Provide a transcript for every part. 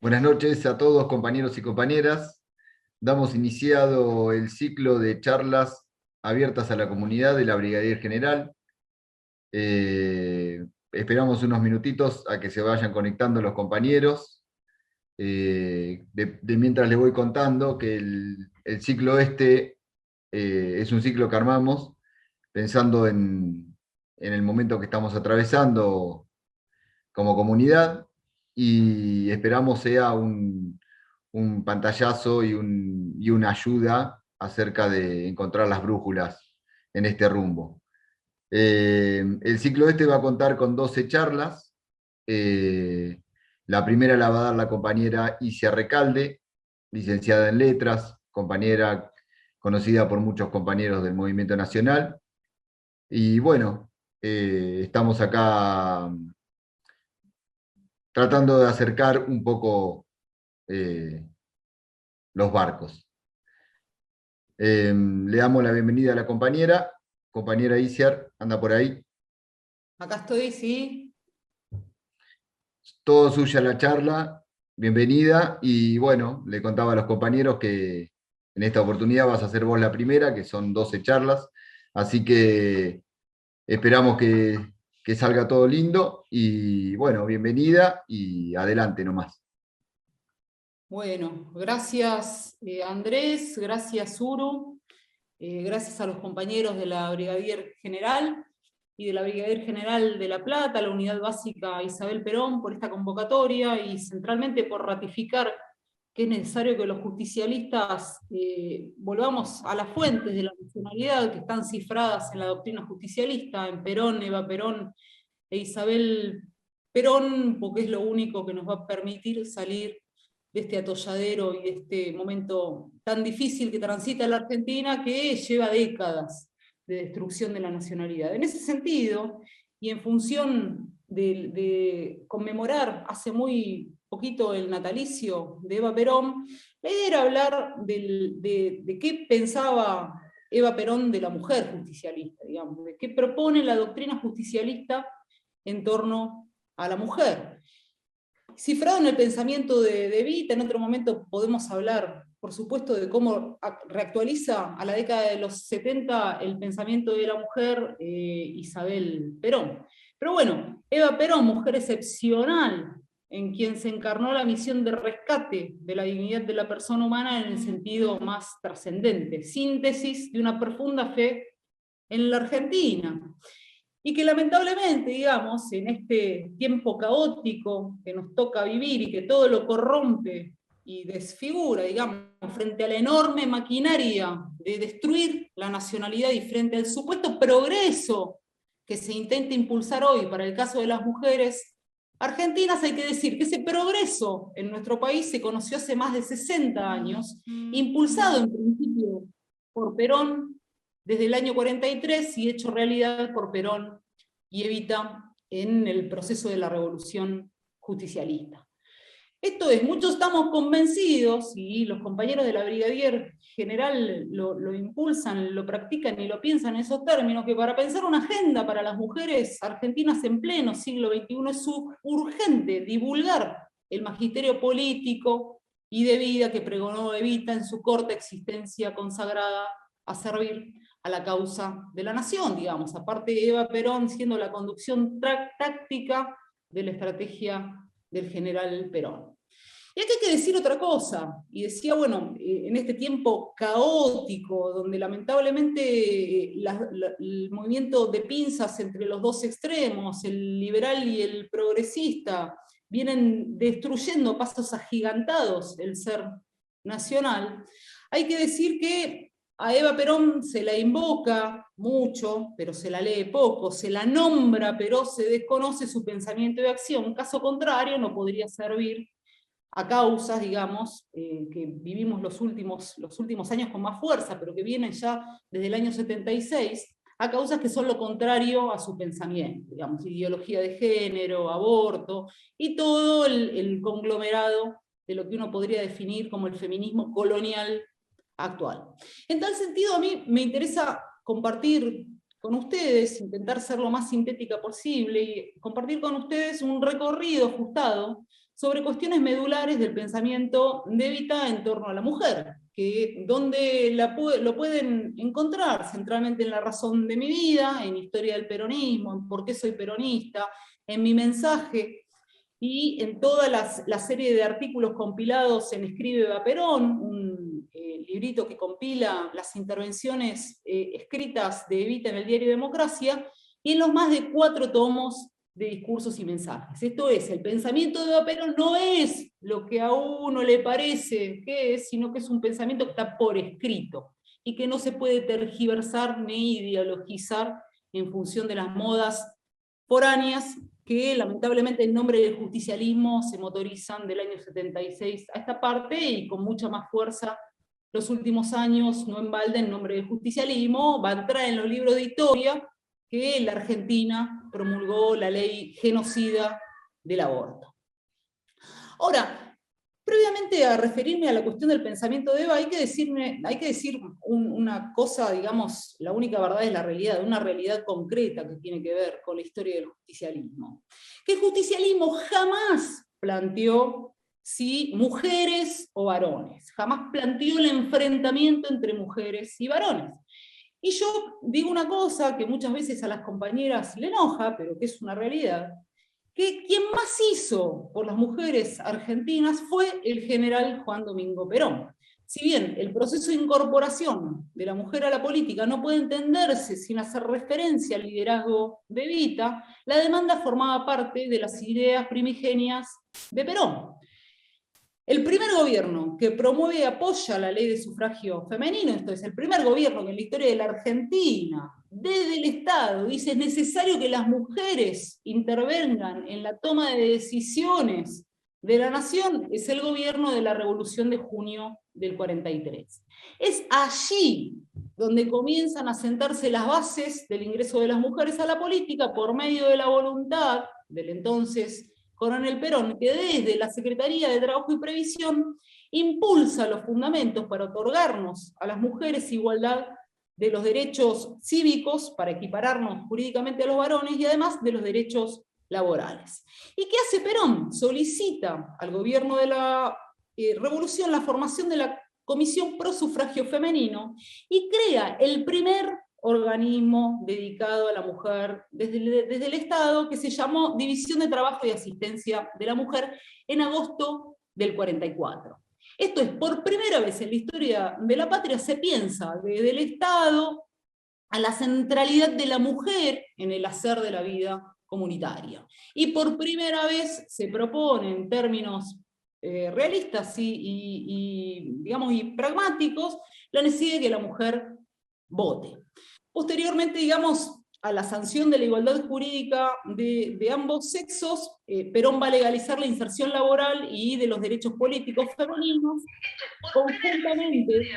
Buenas noches a todos, compañeros y compañeras. Damos iniciado el ciclo de charlas abiertas a la comunidad de la Brigadier General. Esperamos unos minutitos a que se vayan conectando los compañeros. De mientras les voy contando que el ciclo es un ciclo que armamos pensando en el momento que estamos atravesando como comunidad, y esperamos sea un pantallazo y una ayuda acerca de encontrar las brújulas en este rumbo. El ciclo este va a contar con 12 charlas. Eh, la primera la va a dar la compañera Isia Recalde, licenciada en Letras, compañera conocida por muchos compañeros del Movimiento Nacional. Y bueno, estamos acá tratando de acercar un poco eh, los barcos. Le damos la bienvenida a la compañera Isiar, anda por ahí. Acá estoy, sí. Todo suya la charla, bienvenida, y bueno, le contaba a los compañeros que en esta oportunidad vas a ser vos la primera, que son 12 charlas, así que esperamos que salga todo lindo, y bueno, bienvenida y adelante nomás. Bueno, gracias Andrés, gracias Uru, gracias a los compañeros de la Brigadier General y de la Brigadier General de La Plata, la Unidad Básica Isabel Perón, por esta convocatoria y centralmente por ratificar que es necesario que los justicialistas volvamos a las fuentes de la nacionalidad que están cifradas en la doctrina justicialista, en Perón, Eva Perón e Isabel Perón, porque es lo único que nos va a permitir salir de este atolladero y de este momento tan difícil que transita la Argentina, que lleva décadas de destrucción de la nacionalidad. En ese sentido, y en función de conmemorar hace muy poquito el natalicio de Eva Perón, la idea era hablar de qué pensaba Eva Perón de la mujer justicialista, digamos, de qué propone la doctrina justicialista en torno a la mujer. Cifrado en el pensamiento de Evita, en otro momento podemos hablar, por supuesto, de cómo reactualiza a la década de los 70 el pensamiento de la mujer Isabel Perón. Pero bueno, Eva Perón, mujer excepcional, en quien se encarnó la misión de rescate de la dignidad de la persona humana en el sentido más trascendente, síntesis de una profunda fe en la Argentina. Y que lamentablemente, digamos, en este tiempo caótico que nos toca vivir y que todo lo corrompe y desfigura, digamos, frente a la enorme maquinaria de destruir la nacionalidad y frente al supuesto progreso que se intenta impulsar hoy para el caso de las mujeres argentinas, hay que decir que ese progreso en nuestro país se conoció hace más de 60 años, impulsado en principio por Perón desde el año 43 y hecho realidad por Perón y Evita en el proceso de la revolución justicialista. Esto es, muchos estamos convencidos, y los compañeros de la Brigadier General lo impulsan, lo practican y lo piensan en esos términos, que para pensar una agenda para las mujeres argentinas en pleno siglo XXI es urgente divulgar el magisterio político y de vida que pregonó Evita en su corta existencia consagrada a servir a la causa de la nación, digamos, aparte de Eva Perón siendo la conducción táctica de la estrategia del general Perón. Y aquí hay que decir otra cosa, y decía, bueno, en este tiempo caótico, donde lamentablemente el movimiento de pinzas entre los dos extremos, el liberal y el progresista, vienen destruyendo pasos agigantados el ser nacional, hay que decir que a Eva Perón se la invoca mucho, pero se la lee poco, se la nombra, pero se desconoce su pensamiento y acción. Caso contrario, no podría servir a causas, digamos, que vivimos los últimos años con más fuerza, pero que vienen ya desde el año 76, a causas que son lo contrario a su pensamiento, digamos, ideología de género, aborto, y todo el conglomerado de lo que uno podría definir como el feminismo colonial actual. En tal sentido, a mí me interesa compartir con ustedes, intentar ser lo más sintética posible y compartir con ustedes un recorrido ajustado sobre cuestiones medulares del pensamiento de Evita en torno a la mujer, donde lo pueden encontrar centralmente en La razón de mi vida, en Historia del peronismo, en Por qué soy peronista, en Mi mensaje, y en toda la serie de artículos compilados en Escribe Eva Perón, un librito que compila las intervenciones escritas de Evita en el diario Democracia, y en los más de 4 tomos de discursos y mensajes. Esto es, el pensamiento de Eva Perón no es lo que a uno le parece que es, sino que es un pensamiento que está por escrito, y que no se puede tergiversar ni ideologizar en función de las modas foráneas que lamentablemente en nombre del justicialismo se motorizan del año 76 a esta parte, y con mucha más fuerza los últimos años, no en balde en nombre del justicialismo, va a entrar en los libros de historia que la Argentina promulgó la ley genocida del aborto. Ahora, previamente a referirme a la cuestión del pensamiento de Eva, hay que decir una cosa, digamos, la única verdad es la realidad, una realidad concreta que tiene que ver con la historia del justicialismo. Que el justicialismo jamás planteó si mujeres o varones, jamás planteó el enfrentamiento entre mujeres y varones. Y yo digo una cosa que muchas veces a las compañeras le enoja, pero que es una realidad, que quien más hizo por las mujeres argentinas fue el general Juan Domingo Perón. Si bien el proceso de incorporación de la mujer a la política no puede entenderse sin hacer referencia al liderazgo de Evita, la demanda formaba parte de las ideas primigenias de Perón. El primer gobierno que promueve y apoya la ley de sufragio femenino, esto es, el primer gobierno que en la historia de la Argentina, desde el Estado, dice es necesario que las mujeres intervengan en la toma de decisiones de la nación, es el gobierno de la Revolución de Junio del 43. Es allí donde comienzan a sentarse las bases del ingreso de las mujeres a la política por medio de la voluntad del entonces Coronel Perón, que desde la Secretaría de Trabajo y Previsión impulsa los fundamentos para otorgarnos a las mujeres igualdad de los derechos cívicos, para equipararnos jurídicamente a los varones, y además de los derechos laborales. ¿Y qué hace Perón? Solicita al gobierno de la Revolución la formación de la Comisión Pro Sufragio Femenino y crea el primer organismo dedicado a la mujer desde el Estado, que se llamó División de Trabajo y Asistencia de la Mujer, en agosto del 44. Esto es, por primera vez en la historia de la patria se piensa desde el Estado a la centralidad de la mujer en el hacer de la vida comunitaria. Y por primera vez se propone en términos realistas digamos, y pragmáticos la necesidad de que la mujer vote. Posteriormente, digamos, a la sanción de la igualdad jurídica de ambos sexos, Perón va a legalizar la inserción laboral y de los derechos políticos femeninos, conjuntamente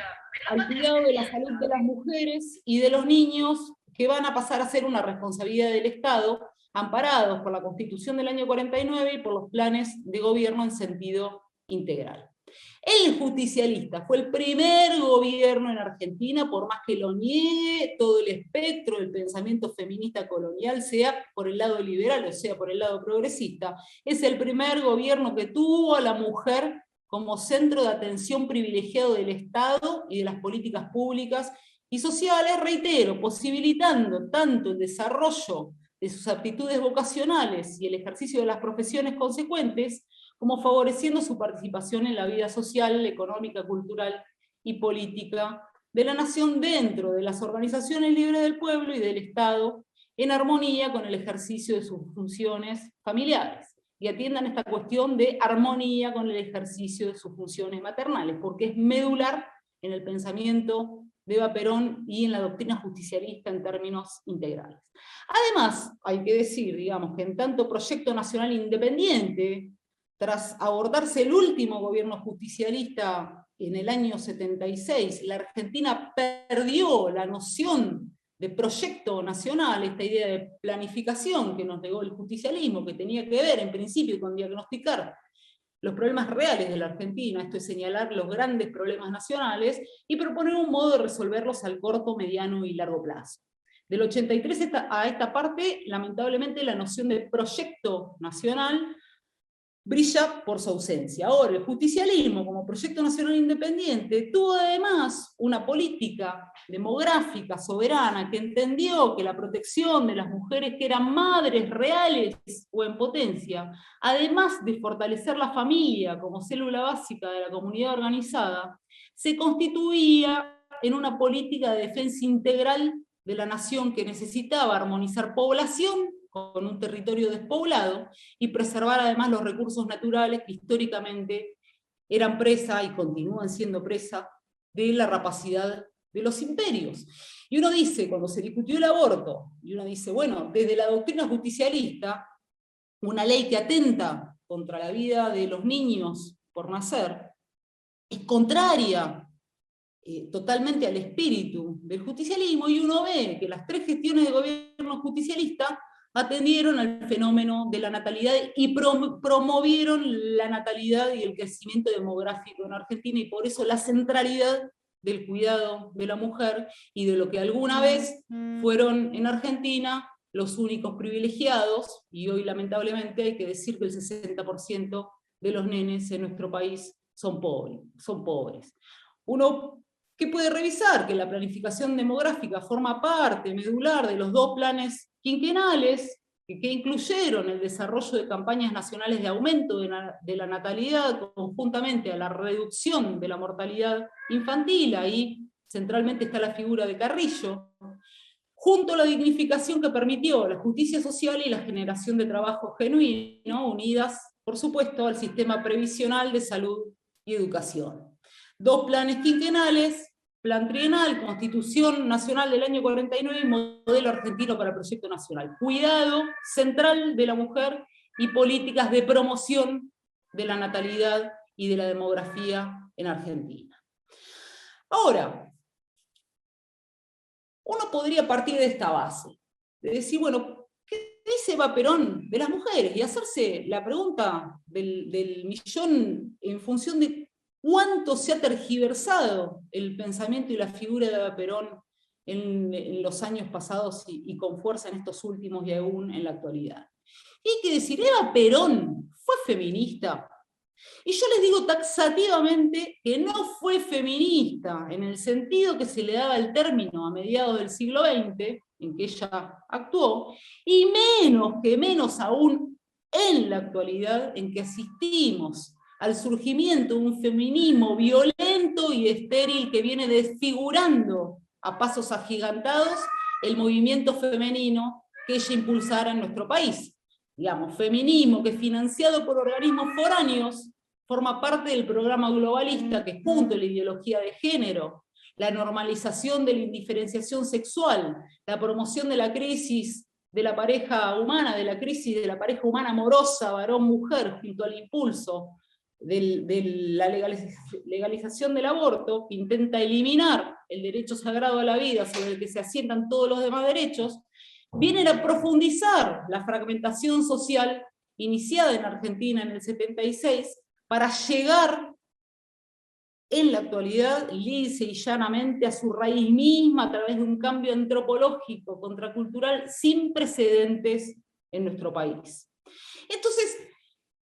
al cuidado de la salud de las mujeres y de los niños, que van a pasar a ser una responsabilidad del Estado, amparados por la Constitución del año 49 y por los planes de gobierno en sentido integral. El justicialista fue el primer gobierno en Argentina, por más que lo niegue todo el espectro del pensamiento feminista colonial, sea por el lado liberal o sea por el lado progresista, es el primer gobierno que tuvo a la mujer como centro de atención privilegiado del Estado y de las políticas públicas y sociales, reitero, posibilitando tanto el desarrollo de sus aptitudes vocacionales y el ejercicio de las profesiones consecuentes, como favoreciendo su participación en la vida social, económica, cultural y política de la nación dentro de las organizaciones libres del pueblo y del Estado, en armonía con el ejercicio de sus funciones familiares. Y atiendan esta cuestión de armonía con el ejercicio de sus funciones maternales, porque es medular en el pensamiento de Eva Perón y en la doctrina justicialista en términos integrales. Además, hay que decir, digamos, que en tanto proyecto nacional independiente, tras abordarse el último gobierno justicialista en el año 76, la Argentina perdió la noción de proyecto nacional, esta idea de planificación que nos legó el justicialismo, que tenía que ver en principio con diagnosticar los problemas reales de la Argentina, esto es señalar los grandes problemas nacionales, y proponer un modo de resolverlos al corto, mediano y largo plazo. Del 83 a esta parte, lamentablemente, la noción de proyecto nacional brilla por su ausencia. Ahora, el justicialismo, como proyecto nacional independiente, tuvo además una política demográfica soberana que entendió que la protección de las mujeres que eran madres reales o en potencia, además de fortalecer la familia como célula básica de la comunidad organizada, se constituía en una política de defensa integral de la nación que necesitaba armonizar población con un territorio despoblado y preservar además los recursos naturales que históricamente eran presa y continúan siendo presa de la rapacidad de los imperios. Y uno dice, cuando se discutió el aborto, y uno dice, bueno, desde la doctrina justicialista, una ley que atenta contra la vida de los niños por nacer, es contraria totalmente al espíritu del justicialismo, y uno ve que las 3 gestiones de gobierno justicialista atendieron al fenómeno de la natalidad y promovieron la natalidad y el crecimiento demográfico en Argentina, y por eso la centralidad del cuidado de la mujer y de lo que alguna vez fueron en Argentina los únicos privilegiados, y hoy lamentablemente hay que decir que el 60% de los nenes en nuestro país son pobres. Uno que puede revisar que la planificación demográfica forma parte medular de los 2 planes quinquenales que incluyeron el desarrollo de campañas nacionales de aumento de la natalidad conjuntamente a la reducción de la mortalidad infantil. Ahí centralmente está la figura de Carrillo, junto a la dignificación que permitió la justicia social y la generación de trabajo genuino, unidas, por supuesto, al sistema previsional de salud y educación. 2 planes quinquenales, plan trienal, Constitución Nacional del año 49 y modelo argentino para el proyecto nacional. Cuidado central de la mujer y políticas de promoción de la natalidad y de la demografía en Argentina. Ahora, uno podría partir de esta base, de decir, bueno, ¿qué dice Eva Perón de las mujeres? Y hacerse la pregunta del millón en función de cuánto se ha tergiversado el pensamiento y la figura de Eva Perón en los años pasados y con fuerza en estos últimos y aún en la actualidad. Y hay que decir, ¿Eva Perón fue feminista? Y yo les digo taxativamente que no fue feminista en el sentido que se le daba el término a mediados del siglo XX, en que ella actuó, y menos aún en la actualidad, en que asistimos al surgimiento de un feminismo violento y estéril que viene desfigurando a pasos agigantados el movimiento femenino que ella impulsara en nuestro país. Digamos, feminismo que financiado por organismos foráneos forma parte del programa globalista que junto a la ideología de género, la normalización de la indiferenciación sexual, la promoción de la crisis de la pareja humana, de la crisis de la pareja humana amorosa, varón-mujer, junto al impulso de la legalización del aborto, que intenta eliminar el derecho sagrado a la vida sobre el que se asientan todos los demás derechos, vienen a profundizar la fragmentación social iniciada en Argentina en el 76 para llegar en la actualidad lisa y llanamente a su raíz misma a través de un cambio antropológico, contracultural, sin precedentes en nuestro país. Entonces,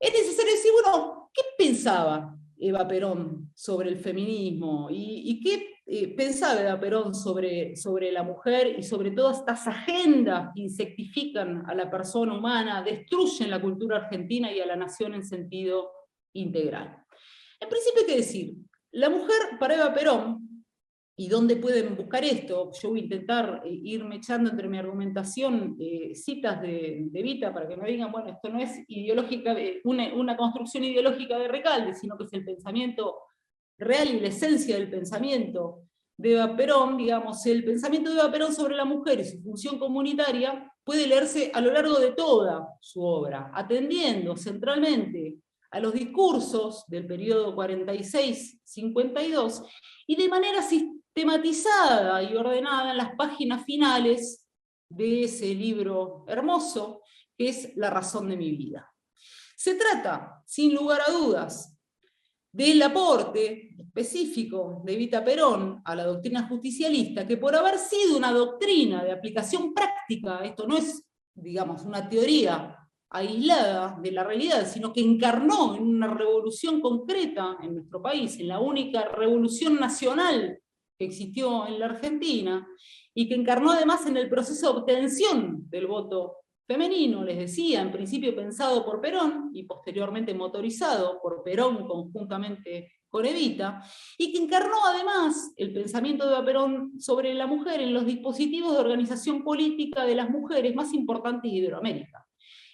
es necesario decir, bueno, ¿qué pensaba Eva Perón sobre el feminismo? ¿Y qué pensaba Eva Perón sobre la mujer y sobre todas estas agendas que insectifican a la persona humana, destruyen la cultura argentina y a la nación en sentido integral? En principio hay que decir, la mujer para Eva Perón, ¿y dónde pueden buscar esto? Yo voy a intentar irme echando entre mi argumentación citas de Evita para que me digan, bueno, esto no es ideológica, una construcción ideológica de Recalde, sino que es el pensamiento real y la esencia del pensamiento de Eva Perón. Digamos, el pensamiento de Eva Perón sobre la mujer y su función comunitaria puede leerse a lo largo de toda su obra, atendiendo centralmente a los discursos del periodo 46-52 y de manera sistematizada y ordenada en las páginas finales de ese libro hermoso que es La razón de mi vida. Se trata, sin lugar a dudas, del aporte específico de Evita Perón a la doctrina justicialista, que por haber sido una doctrina de aplicación práctica, esto no es, digamos, una teoría aislada de la realidad, sino que encarnó en una revolución concreta en nuestro país, en la única revolución nacional que existió en la Argentina, y que encarnó además en el proceso de obtención del voto femenino, les decía, en principio pensado por Perón y posteriormente motorizado por Perón conjuntamente con Evita, y que encarnó además el pensamiento de Eva Perón sobre la mujer en los dispositivos de organización política de las mujeres más importantes de Iberoamérica.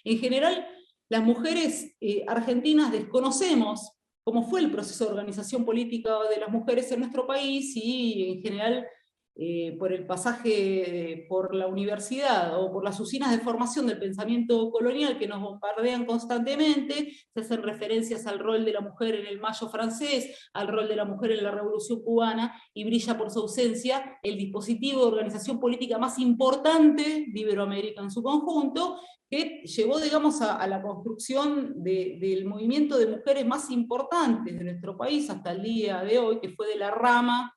En general, las mujeres argentinas desconocemos cómo fue el proceso de organización política de las mujeres en nuestro país y en general por el pasaje por la universidad o por las usinas de formación del pensamiento colonial que nos bombardean constantemente, se hacen referencias al rol de la mujer en el Mayo francés, al rol de la mujer en la Revolución cubana, y brilla por su ausencia el dispositivo de organización política más importante de Iberoamérica en su conjunto, que llevó, digamos, a la construcción del movimiento de mujeres más importantes de nuestro país hasta el día de hoy, que fue de la rama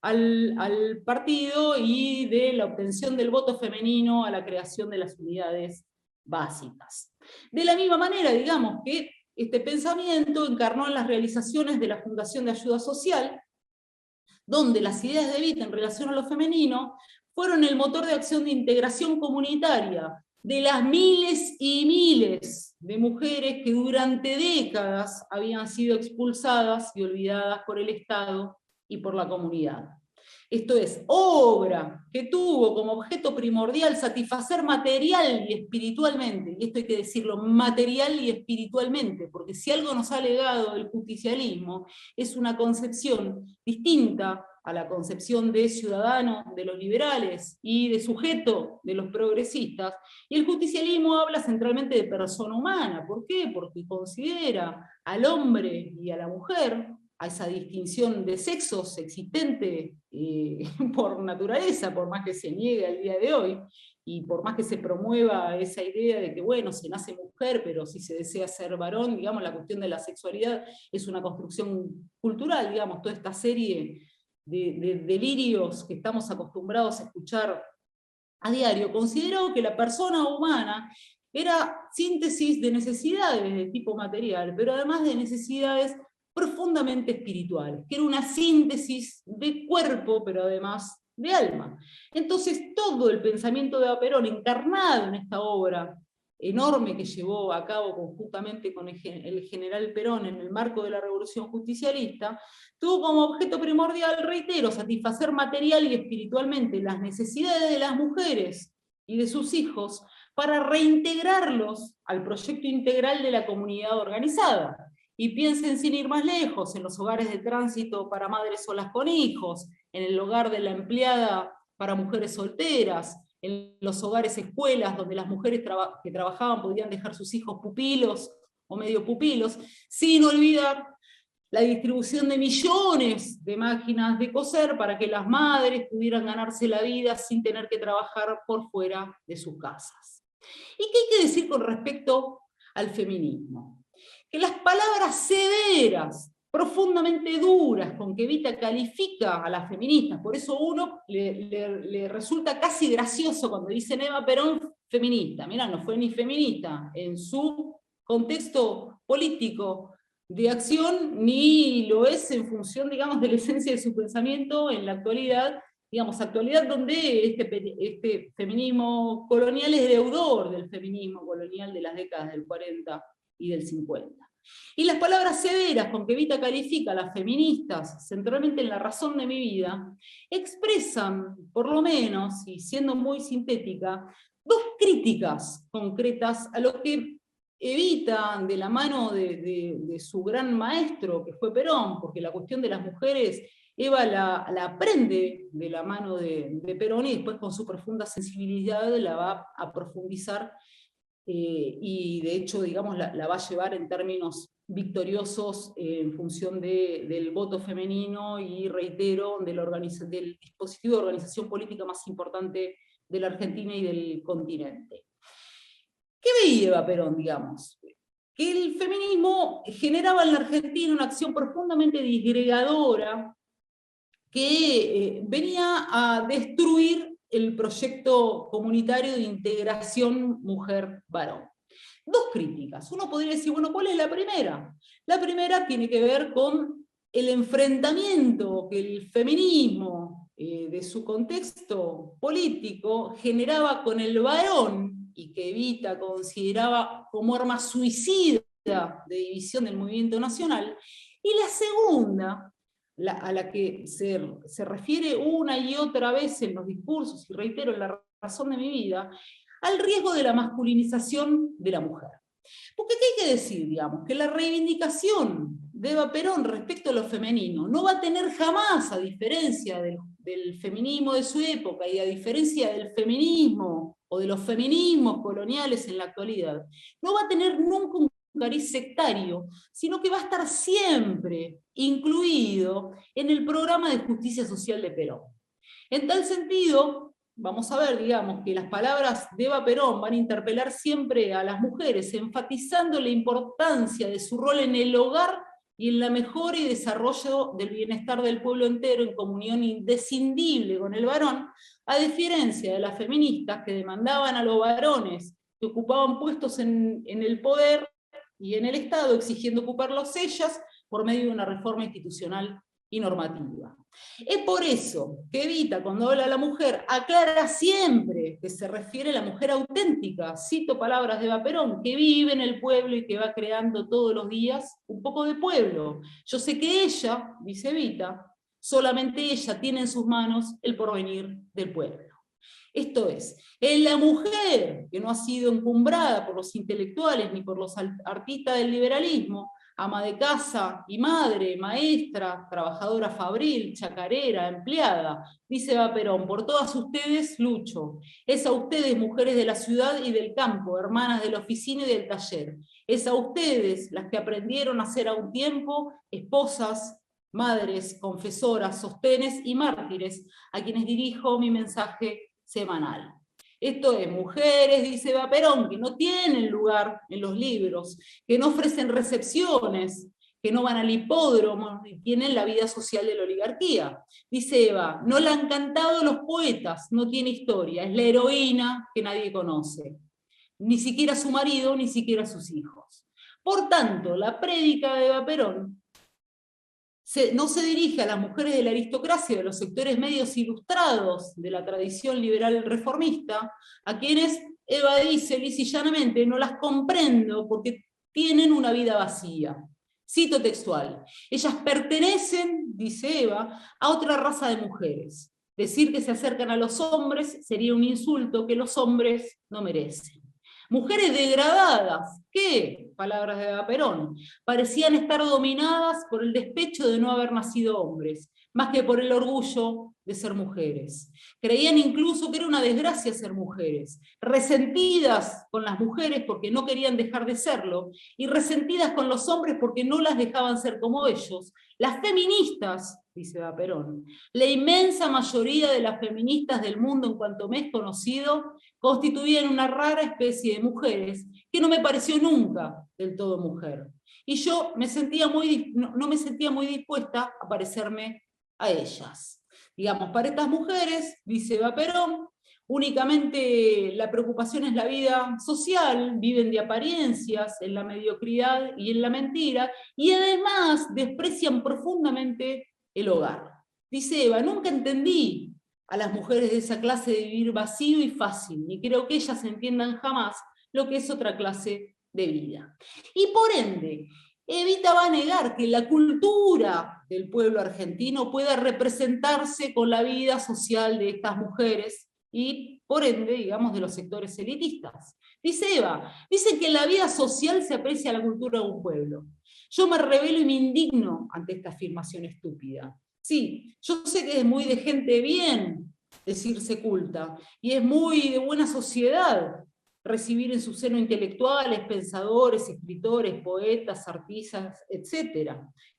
al partido y de la obtención del voto femenino a la creación de las unidades básicas. De la misma manera, digamos, que este pensamiento encarnó en las realizaciones de la Fundación de Ayuda Social, donde las ideas de Evita en relación a lo femenino fueron el motor de acción de integración comunitaria de las miles y miles de mujeres que durante décadas habían sido expulsadas y olvidadas por el Estado y por la comunidad. Esto es, obra que tuvo como objeto primordial satisfacer material y espiritualmente, y esto hay que decirlo, material y espiritualmente, porque si algo nos ha legado el justicialismo, es una concepción distinta a la concepción de ciudadano de los liberales y de sujeto de los progresistas, y el justicialismo habla centralmente de persona humana. ¿Por qué? Porque considera al hombre y a la mujer, a esa distinción de sexos existente por naturaleza, por más que se niegue al día de hoy, y por más que se promueva esa idea de que, bueno, se nace mujer, pero si se desea ser varón, digamos, la cuestión de la sexualidad es una construcción cultural, digamos, toda esta serie de delirios que estamos acostumbrados a escuchar a diario, consideró que la persona humana era síntesis de necesidades de tipo material, pero además de necesidades profundamente espirituales, que era una síntesis de cuerpo, pero además de alma. Entonces todo el pensamiento de Eva Perón, encarnado en esta obra enorme que llevó a cabo conjuntamente con el general Perón en el marco de la Revolución Justicialista, tuvo como objeto primordial, reitero, satisfacer material y espiritualmente las necesidades de las mujeres y de sus hijos para reintegrarlos al proyecto integral de la comunidad organizada. Y piensen sin ir más lejos, en los hogares de tránsito para madres solas con hijos, en el hogar de la empleada para mujeres solteras, en los hogares escuelas donde las mujeres que trabajaban podían dejar sus hijos pupilos o medio pupilos, sin olvidar la distribución de millones de máquinas de coser para que las madres pudieran ganarse la vida sin tener que trabajar por fuera de sus casas. ¿Y qué hay que decir con respecto al feminismo? Que las palabras severas, profundamente duras, con que Evita califica a las feministas, por eso uno le resulta casi gracioso cuando dicen Eva Perón feminista. Mirá, no fue ni feminista en su contexto político de acción, ni lo es en función, digamos, de la esencia de su pensamiento en la actualidad, digamos, actualidad donde este feminismo colonial es deudor del feminismo colonial de las décadas del 40 y del 50. Y las palabras severas con que Evita califica a las feministas, centralmente en La razón de mi vida, expresan, por lo menos, y siendo muy sintética, dos críticas concretas a lo que Evita, de la mano de su gran maestro, que fue Perón, porque la cuestión de las mujeres, Eva la aprende de la mano de Perón y después con su profunda sensibilidad la va a profundizar y de hecho, digamos, la va a llevar en términos victoriosos en función del voto femenino y, reitero, del dispositivo de organización política más importante de la Argentina y del continente. ¿Qué veía Eva Perón, digamos? Que el feminismo generaba en la Argentina una acción profundamente disgregadora que venía a destruir el proyecto comunitario de integración mujer-varón. dos críticas. Uno podría decir, bueno, ¿cuál es la primera? La primera tiene que ver con el enfrentamiento que el feminismo, de su contexto político, generaba con el varón, y que Evita consideraba como arma suicida de división del movimiento nacional. Y la segunda, a la que se refiere una y otra vez en los discursos, y reitero, en la razón de mi vida, al riesgo de la masculinización de la mujer. Porque ¿qué hay que decir? Digamos, que la reivindicación de Eva Perón respecto a lo femenino no va a tener jamás, a diferencia del feminismo de su época y a diferencia del feminismo o de los feminismos coloniales en la actualidad, no va a tener nunca un cariz sectario, sino que va a estar siempre incluido en el programa de justicia social de Perón. En tal sentido, vamos a ver, digamos, que las palabras de Eva Perón van a interpelar siempre a las mujeres, enfatizando la importancia de su rol en el hogar y en la mejora y desarrollo del bienestar del pueblo entero en comunión indescindible con el varón, a diferencia de las feministas que demandaban a los varones que ocupaban puestos en el poder y en el Estado, exigiendo ocuparlos ellas por medio de una reforma institucional y normativa. Es por eso que Evita, cuando habla a la mujer, aclara siempre que se refiere a la mujer auténtica, cito palabras de Eva Perón, que vive en el pueblo y que va creando todos los días un poco de pueblo. Yo sé que ella, dice Evita, solamente ella tiene en sus manos el porvenir del pueblo. Esto es la mujer que no ha sido encumbrada por los intelectuales ni por los artistas del liberalismo, ama de casa y madre, maestra, trabajadora fabril, chacarera, empleada, dice Eva Perón, por todas ustedes lucho. Es a ustedes, mujeres de la ciudad y del campo, hermanas de la oficina y del taller. Es a ustedes las que aprendieron a ser a un tiempo esposas, madres, confesoras, sostenes y mártires, a quienes dirijo mi mensaje semanal. Esto es, mujeres, dice Eva Perón, que no tienen lugar en los libros, que no ofrecen recepciones, que no van al hipódromo, y tienen la vida social de la oligarquía. Dice Eva, no la han cantado los poetas, no tiene historia, es la heroína que nadie conoce. Ni siquiera su marido, ni siquiera sus hijos. Por tanto, la prédica de Eva Perón no se dirige a las mujeres de la aristocracia, de los sectores medios ilustrados de la tradición liberal reformista, a quienes Eva dice lisa y llanamente, no las comprendo porque tienen una vida vacía. Cito textual, ellas pertenecen, dice Eva, a otra raza de mujeres. Decir que se acercan a los hombres sería un insulto que los hombres no merecen. Mujeres degradadas, que, palabras de Eva Perón, parecían estar dominadas por el despecho de no haber nacido hombres, más que por el orgullo de ser mujeres. Creían incluso que era una desgracia ser mujeres, resentidas con las mujeres porque no querían dejar de serlo, y resentidas con los hombres porque no las dejaban ser como ellos. Las feministas, dice Eva Perón, la inmensa mayoría de las feministas del mundo en cuanto me es conocido, constituían una rara especie de mujeres que no me pareció nunca del todo mujer. Y yo no me sentía muy dispuesta a parecerme a ellas. Digamos, para estas mujeres, dice Eva Perón, únicamente la preocupación es la vida social, viven de apariencias, en la mediocridad y en la mentira, y además desprecian profundamente el hogar. Dice Eva, nunca entendí a las mujeres de esa clase de vivir vacío y fácil, ni creo que ellas entiendan jamás lo que es otra clase de vida. Y por ende, Evita va a negar que la cultura del pueblo argentino pueda representarse con la vida social de estas mujeres y, por ende, digamos, de los sectores elitistas. Dice Eva, dice que la vida social se aprecia a la cultura de un pueblo. Yo me rebelo y me indigno ante esta afirmación estúpida. Sí, yo sé que es muy de gente bien decirse culta, y es muy de buena sociedad recibir en su seno intelectuales, pensadores, escritores, poetas, artistas, etc.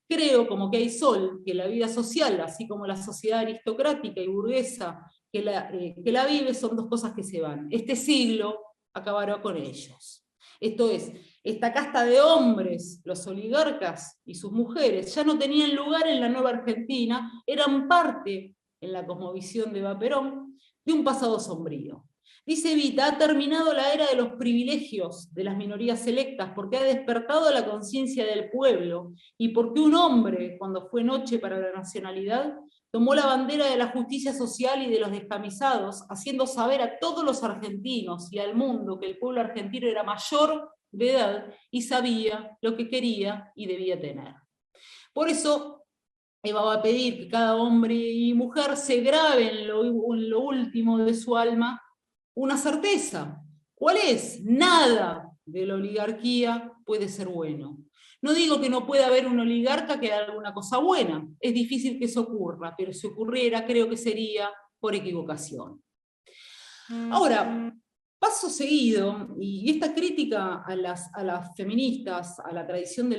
Creo, como que hay sol, que la vida social, así como la sociedad aristocrática y burguesa que la vive, son dos cosas que se van. Este siglo acabará con ellos. Esto es, esta casta de hombres, los oligarcas y sus mujeres, ya no tenían lugar en la nueva Argentina, eran parte, en la cosmovisión de Eva Perón, de un pasado sombrío. Dice Evita, ha terminado la era de los privilegios de las minorías selectas, porque ha despertado la conciencia del pueblo, y porque un hombre, cuando fue noche para la nacionalidad, tomó la bandera de la justicia social y de los descamisados, haciendo saber a todos los argentinos y al mundo que el pueblo argentino era mayor de edad y sabía lo que quería y debía tener. Por eso, Eva va a pedir que cada hombre y mujer se grabe en lo último de su alma una certeza. ¿Cuál es? Nada de la oligarquía puede ser bueno. No digo que no pueda haber un oligarca que haga alguna cosa buena, es difícil que eso ocurra, pero si ocurriera creo que sería por equivocación. Ahora, paso seguido, y esta crítica a las feministas, a la tradición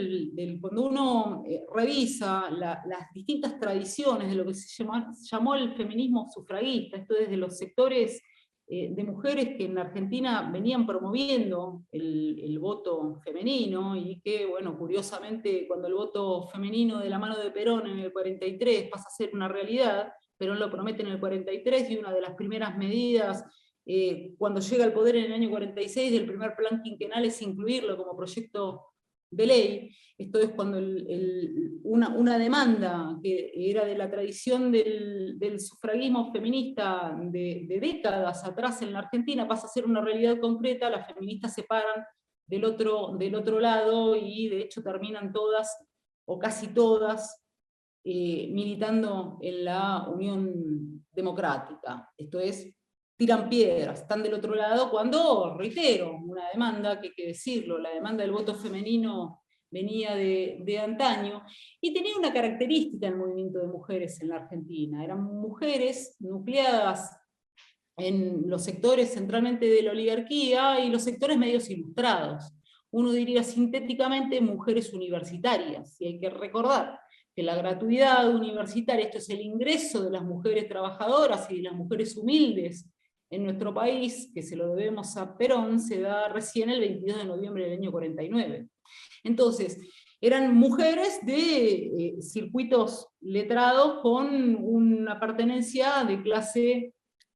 cuando uno revisa las distintas tradiciones de lo que se llamó el feminismo sufragista, esto desde los sectores de mujeres que en Argentina venían promoviendo el voto femenino, y que, bueno, curiosamente, cuando el voto femenino de la mano de Perón en el 43 pasa a ser una realidad, Perón lo promete en el 43, y una de las primeras medidas cuando llega al poder en el año 46 del primer plan quinquenal es incluirlo como proyecto de ley. Esto es cuando una demanda que era de la tradición del sufragismo feminista de décadas atrás en la Argentina pasa a ser una realidad concreta. Las feministas se paran del otro lado, y de hecho terminan todas, o casi todas, militando en la Unión Democrática. Esto es, tiran piedras, están del otro lado, cuando, reitero, una demanda, que hay que decirlo, la demanda del voto femenino venía de antaño, y tenía una característica el movimiento de mujeres en la Argentina. Eran mujeres nucleadas en los sectores centralmente de la oligarquía y los sectores medios ilustrados. Uno diría sintéticamente mujeres universitarias, y hay que recordar que la gratuidad universitaria, esto es el ingreso de las mujeres trabajadoras y de las mujeres humildes en nuestro país, que se lo debemos a Perón, se da recién el 22 de noviembre del año 49. Entonces, eran mujeres de circuitos letrados con una pertenencia de clase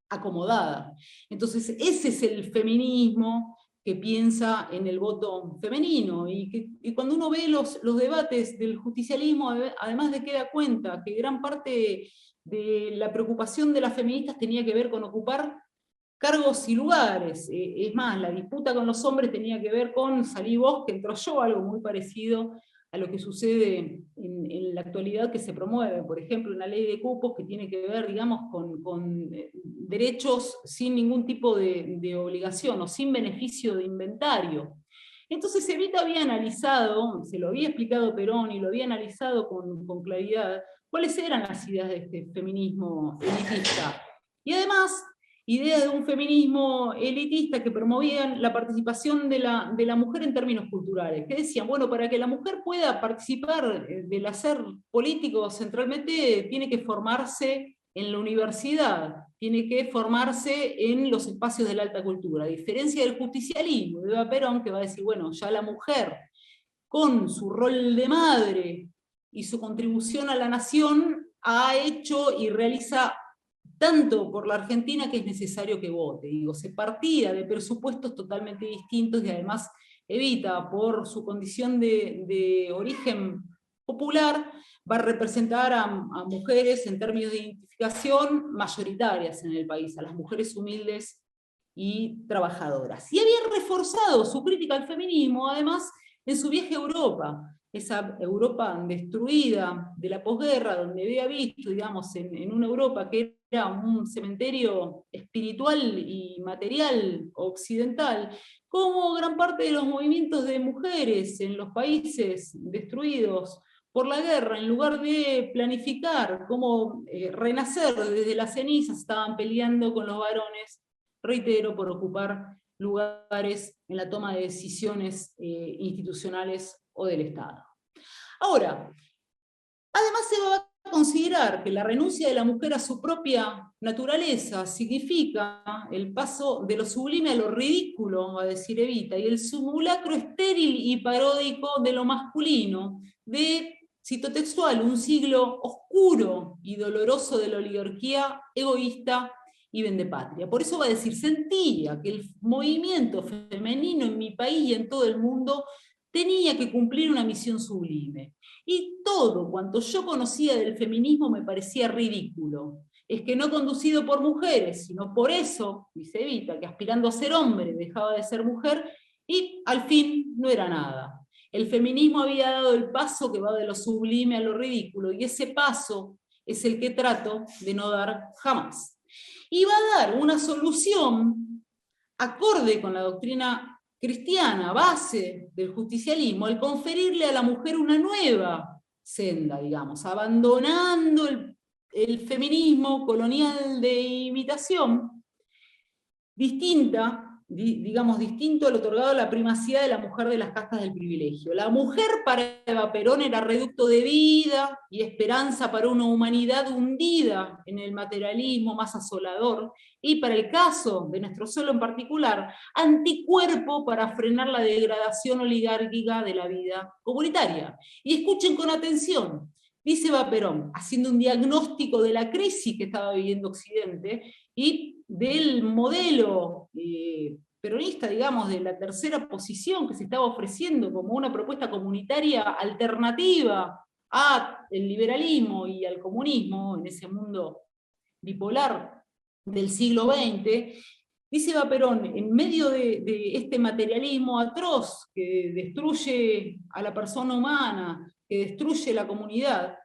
acomodada. Entonces, ese es el feminismo que piensa en el voto femenino, y cuando uno ve los debates del justicialismo, además de que da cuenta que gran parte de la preocupación de las feministas tenía que ver con ocupar cargos y lugares. Es más, la disputa con los hombres tenía que ver con salí vos, que entro yo, algo muy parecido a lo que sucede en la actualidad, que se promueve, por ejemplo, una ley de cupos que tiene que ver, digamos, con derechos sin ningún tipo de obligación o sin beneficio de inventario. Entonces Evita había analizado, se lo había explicado Perón y lo había analizado con claridad, cuáles eran las ideas de este feminismo elitista. Y además, ideas de un feminismo elitista que promovían la participación de la mujer en términos culturales, que decían, bueno, para que la mujer pueda participar del hacer político centralmente, tiene que formarse en la universidad, tiene que formarse en los espacios de la alta cultura, a diferencia del justicialismo de Eva Perón, que va a decir, bueno, ya la mujer, con su rol de madre y su contribución a la nación, ha hecho y realiza tanto por la Argentina que es necesario que vote. Digo, se partía de presupuestos totalmente distintos, y además Evita, por su condición de origen popular, va a representar a mujeres en términos de identificación mayoritarias en el país, a las mujeres humildes y trabajadoras. Y había reforzado su crítica al feminismo, además, en su viaje a Europa, esa Europa destruida de la posguerra, donde había visto, digamos, en una Europa que era un cementerio espiritual y material occidental, como gran parte de los movimientos de mujeres en los países destruidos por la guerra, en lugar de planificar cómo renacer desde las cenizas, estaban peleando con los varones, reitero, por ocupar lugares en la toma de decisiones institucionales o del Estado. Ahora, además se va a considerar que la renuncia de la mujer a su propia naturaleza significa el paso de lo sublime a lo ridículo, va a decir Evita, y el simulacro estéril y paródico de lo masculino, de, cito textual, un siglo oscuro y doloroso de la oligarquía egoísta y vendepatria. Por eso va a decir, sentía que el movimiento femenino en mi país y en todo el mundo tenía que cumplir una misión sublime. Y todo cuanto yo conocía del feminismo me parecía ridículo. Es que no conducido por mujeres, sino por eso, dice Evita, que aspirando a ser hombre dejaba de ser mujer, y al fin no era nada. El feminismo había dado el paso que va de lo sublime a lo ridículo, y ese paso es el que trato de no dar jamás. Y va a dar una solución acorde con la doctrina cristiana, base del justicialismo, al conferirle a la mujer una nueva senda, digamos, abandonando el feminismo colonial de imitación, distinto al otorgado a la primacía de la mujer de las castas del privilegio. La mujer para Eva Perón era reducto de vida y esperanza para una humanidad hundida en el materialismo más asolador, y para el caso de nuestro suelo en particular, anticuerpo para frenar la degradación oligárquica de la vida comunitaria. Y escuchen con atención, dice Eva Perón, haciendo un diagnóstico de la crisis que estaba viviendo Occidente y del modelo peronista, digamos, de la tercera posición que se estaba ofreciendo como una propuesta comunitaria alternativa al liberalismo y al comunismo en ese mundo bipolar del siglo XX, dice Eva Perón, en medio de este materialismo atroz que destruye a la persona humana, que destruye la comunidad,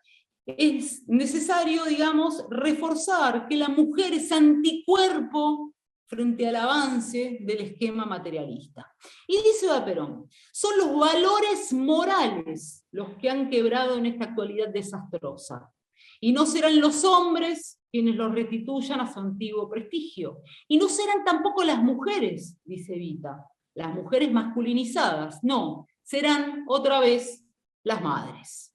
es necesario, digamos, reforzar que la mujer es anticuerpo frente al avance del esquema materialista. Y dice Eva Perón, son los valores morales los que han quebrado en esta actualidad desastrosa. Y no serán los hombres quienes los restituyan a su antiguo prestigio. Y no serán tampoco las mujeres, dice Evita, las mujeres masculinizadas, no, serán otra vez las madres.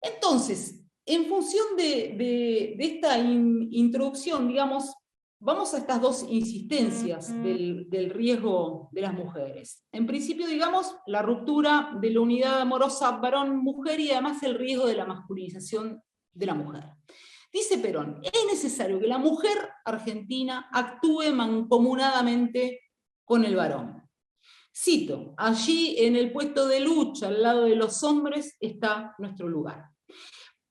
Entonces, en función de esta introducción, digamos, vamos a estas dos insistencias del riesgo de las mujeres. En principio, digamos, la ruptura de la unidad amorosa varón-mujer y además el riesgo de la masculinización de la mujer. Dice Perón, es necesario que la mujer argentina actúe mancomunadamente con el varón. Cito, allí en el puesto de lucha al lado de los hombres está nuestro lugar.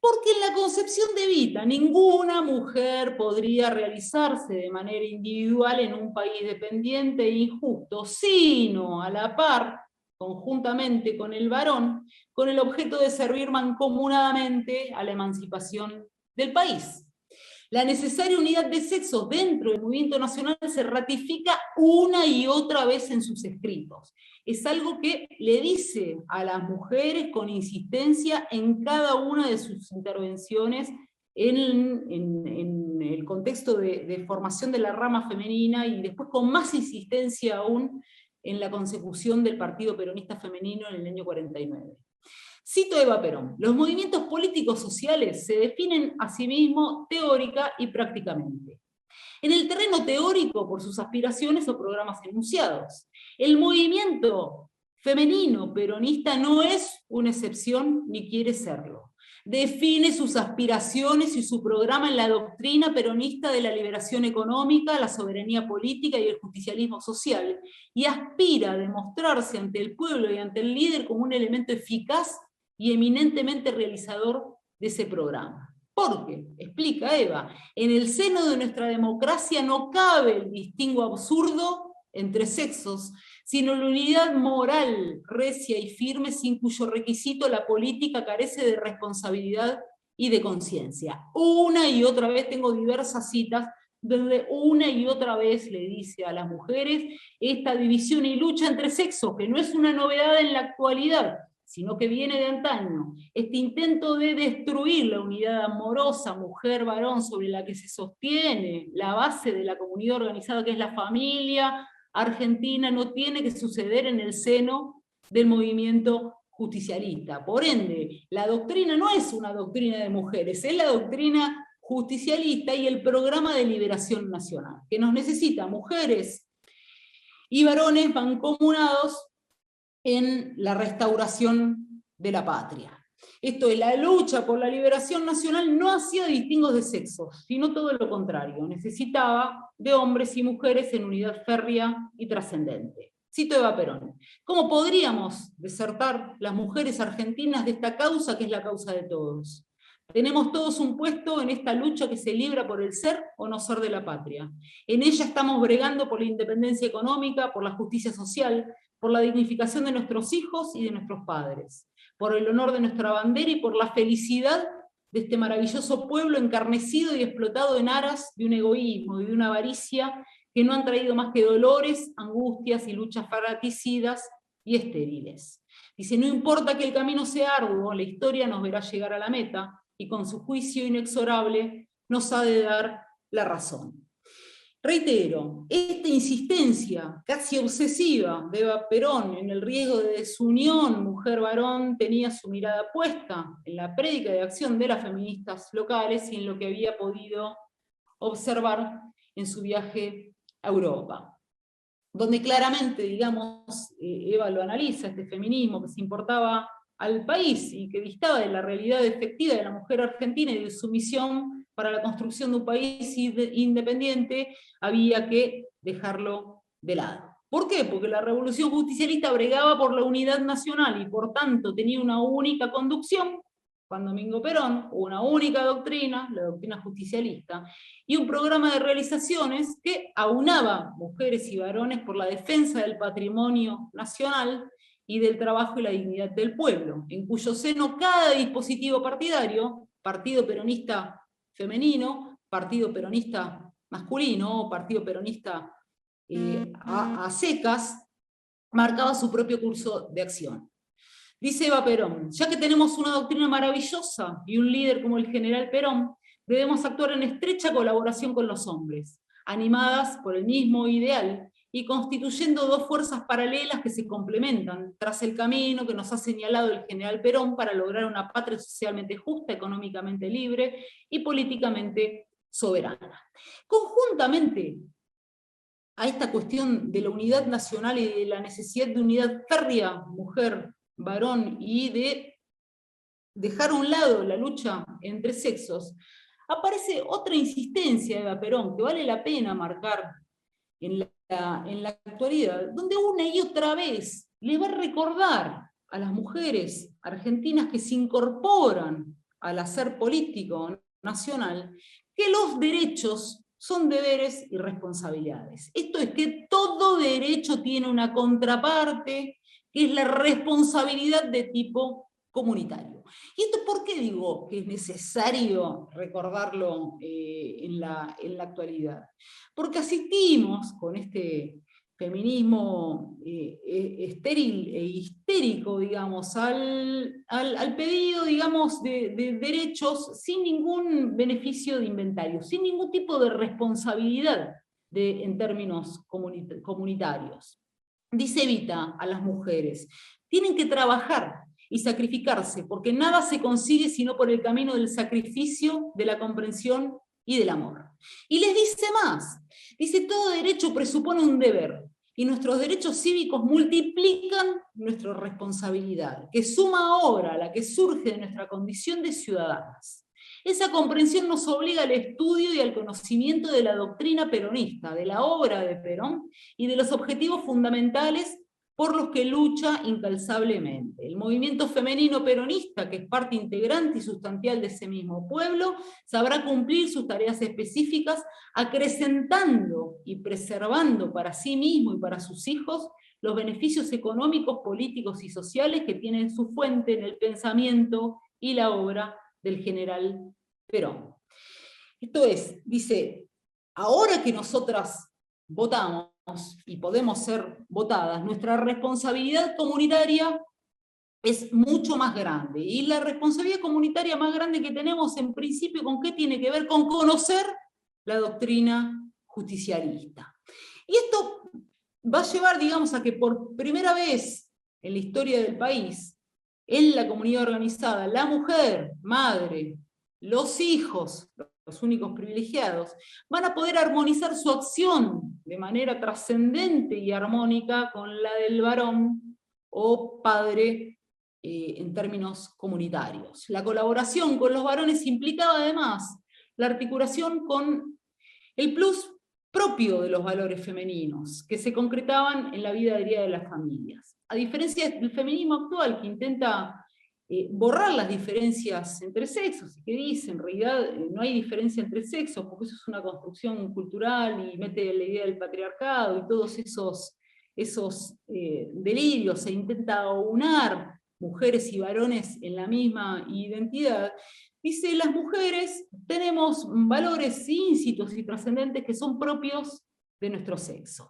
Porque en la concepción de Evita, ninguna mujer podría realizarse de manera individual en un país dependiente e injusto, sino a la par, conjuntamente con el varón, con el objeto de servir mancomunadamente a la emancipación del país. La necesaria unidad de sexos dentro del movimiento nacional se ratifica una y otra vez en sus escritos. Es algo que le dice a las mujeres con insistencia en cada una de sus intervenciones en el contexto de formación de la rama femenina y después con más insistencia aún en la consecución del Partido Peronista Femenino en el año 49. Cito a Eva Perón, los movimientos políticos sociales se definen a sí mismos teórica y prácticamente. En el terreno teórico por sus aspiraciones o programas enunciados. El movimiento femenino peronista no es una excepción ni quiere serlo. Define sus aspiraciones y su programa en la doctrina peronista de la liberación económica, la soberanía política y el justicialismo social, y aspira a demostrarse ante el pueblo y ante el líder como un elemento eficaz y eminentemente realizador de ese programa. Porque, explica Eva, en el seno de nuestra democracia no cabe el distingo absurdo entre sexos, sino la unidad moral recia y firme sin cuyo requisito la política carece de responsabilidad y de conciencia. Una y otra vez tengo diversas citas donde una y otra vez le dice a las mujeres esta división y lucha entre sexos, que no es una novedad en la actualidad, sino que viene de antaño, este intento de destruir la unidad amorosa mujer-varón sobre la que se sostiene la base de la comunidad organizada que es la familia argentina, no tiene que suceder en el seno del movimiento justicialista. Por ende, la doctrina no es una doctrina de mujeres, es la doctrina justicialista y el programa de liberación nacional, que nos necesita mujeres y varones mancomunados en la restauración de la patria. Esto es, la lucha por la liberación nacional no hacía distingos de sexos, sino todo lo contrario, necesitaba de hombres y mujeres en unidad férrea y trascendente. Cito a Eva Perón: ¿cómo podríamos desertar las mujeres argentinas de esta causa que es la causa de todos? Tenemos todos un puesto en esta lucha que se libra por el ser o no ser de la patria. En ella estamos bregando por la independencia económica, por la justicia social, por la dignificación de nuestros hijos y de nuestros padres, por el honor de nuestra bandera y por la felicidad de este maravilloso pueblo encarnecido y explotado en aras de un egoísmo y de una avaricia que no han traído más que dolores, angustias y luchas fratricidas y estériles. Dice, no importa que el camino sea arduo, la historia nos verá llegar a la meta y con su juicio inexorable nos ha de dar la razón. Reitero, esta insistencia casi obsesiva de Eva Perón en el riesgo de desunión mujer-varón tenía su mirada puesta en la prédica de acción de las feministas locales y en lo que había podido observar en su viaje a Europa, donde claramente, digamos, Eva lo analiza, este feminismo que se importaba al país y que distaba de la realidad efectiva de la mujer argentina y de su misión para la construcción de un país independiente, había que dejarlo de lado. ¿Por qué? Porque la revolución justicialista bregaba por la unidad nacional y por tanto tenía una única conducción, Juan Domingo Perón, una única doctrina, la doctrina justicialista, y un programa de realizaciones que aunaba mujeres y varones por la defensa del patrimonio nacional y del trabajo y la dignidad del pueblo, en cuyo seno cada dispositivo partidario, partido peronista femenino, partido peronista masculino, partido peronista a secas, marcaba su propio curso de acción. Dice Eva Perón, ya que tenemos una doctrina maravillosa y un líder como el general Perón, debemos actuar en estrecha colaboración con los hombres, animadas por el mismo ideal y constituyendo dos fuerzas paralelas que se complementan tras el camino que nos ha señalado el general Perón para lograr una patria socialmente justa, económicamente libre y políticamente soberana. Conjuntamente a esta cuestión de la unidad nacional y de la necesidad de unidad férrea, mujer, varón, y de dejar a un lado la lucha entre sexos, aparece otra insistencia de Eva Perón que vale la pena marcar en la actualidad, donde una y otra vez le va a recordar a las mujeres argentinas que se incorporan al hacer político nacional que los derechos son deberes y responsabilidades. Esto es que todo derecho tiene una contraparte, que es la responsabilidad de tipo comunitario. ¿Y esto por qué digo que es necesario recordarlo en la actualidad? Porque asistimos con este feminismo estéril e histérico, digamos, al pedido, digamos, de derechos sin ningún beneficio de inventario, sin ningún tipo de responsabilidad en términos comunitarios. Dice Evita a las mujeres, tienen que trabajar y sacrificarse, porque nada se consigue sino por el camino del sacrificio, de la comprensión y del amor. Y les dice más, dice, todo derecho presupone un deber, y nuestros derechos cívicos multiplican nuestra responsabilidad, que suma ahora a la que surge de nuestra condición de ciudadanas. Esa comprensión nos obliga al estudio y al conocimiento de la doctrina peronista, de la obra de Perón y de los objetivos fundamentales por los que lucha incalzablemente. El movimiento femenino peronista, que es parte integrante y sustancial de ese mismo pueblo, sabrá cumplir sus tareas específicas, acrecentando y preservando para sí mismo y para sus hijos los beneficios económicos, políticos y sociales que tienen su fuente en el pensamiento y la obra del general Perón. Esto es, dice, ahora que nosotras votamos y podemos ser votadas, nuestra responsabilidad comunitaria es mucho más grande. Y la responsabilidad comunitaria más grande que tenemos, en principio, ¿con qué tiene que ver? Con conocer la doctrina justicialista. Y esto va a llevar, digamos, a que por primera vez en la historia del país, en la comunidad organizada, la mujer, madre, los hijos, los únicos privilegiados, van a poder armonizar su acción de manera trascendente y armónica con la del varón o padre en términos comunitarios. La colaboración con los varones implicaba además la articulación con el plus propio de los valores femeninos, que se concretaban en la vida diaria de las familias. A diferencia del feminismo actual, que intenta borrar las diferencias entre sexos, y que dice, en realidad no hay diferencia entre sexos, porque eso es una construcción cultural, y mete la idea del patriarcado, y todos esos delirios, se intenta aunar mujeres y varones en la misma identidad. Dice, las mujeres tenemos valores íncitos y trascendentes que son propios de nuestro sexo.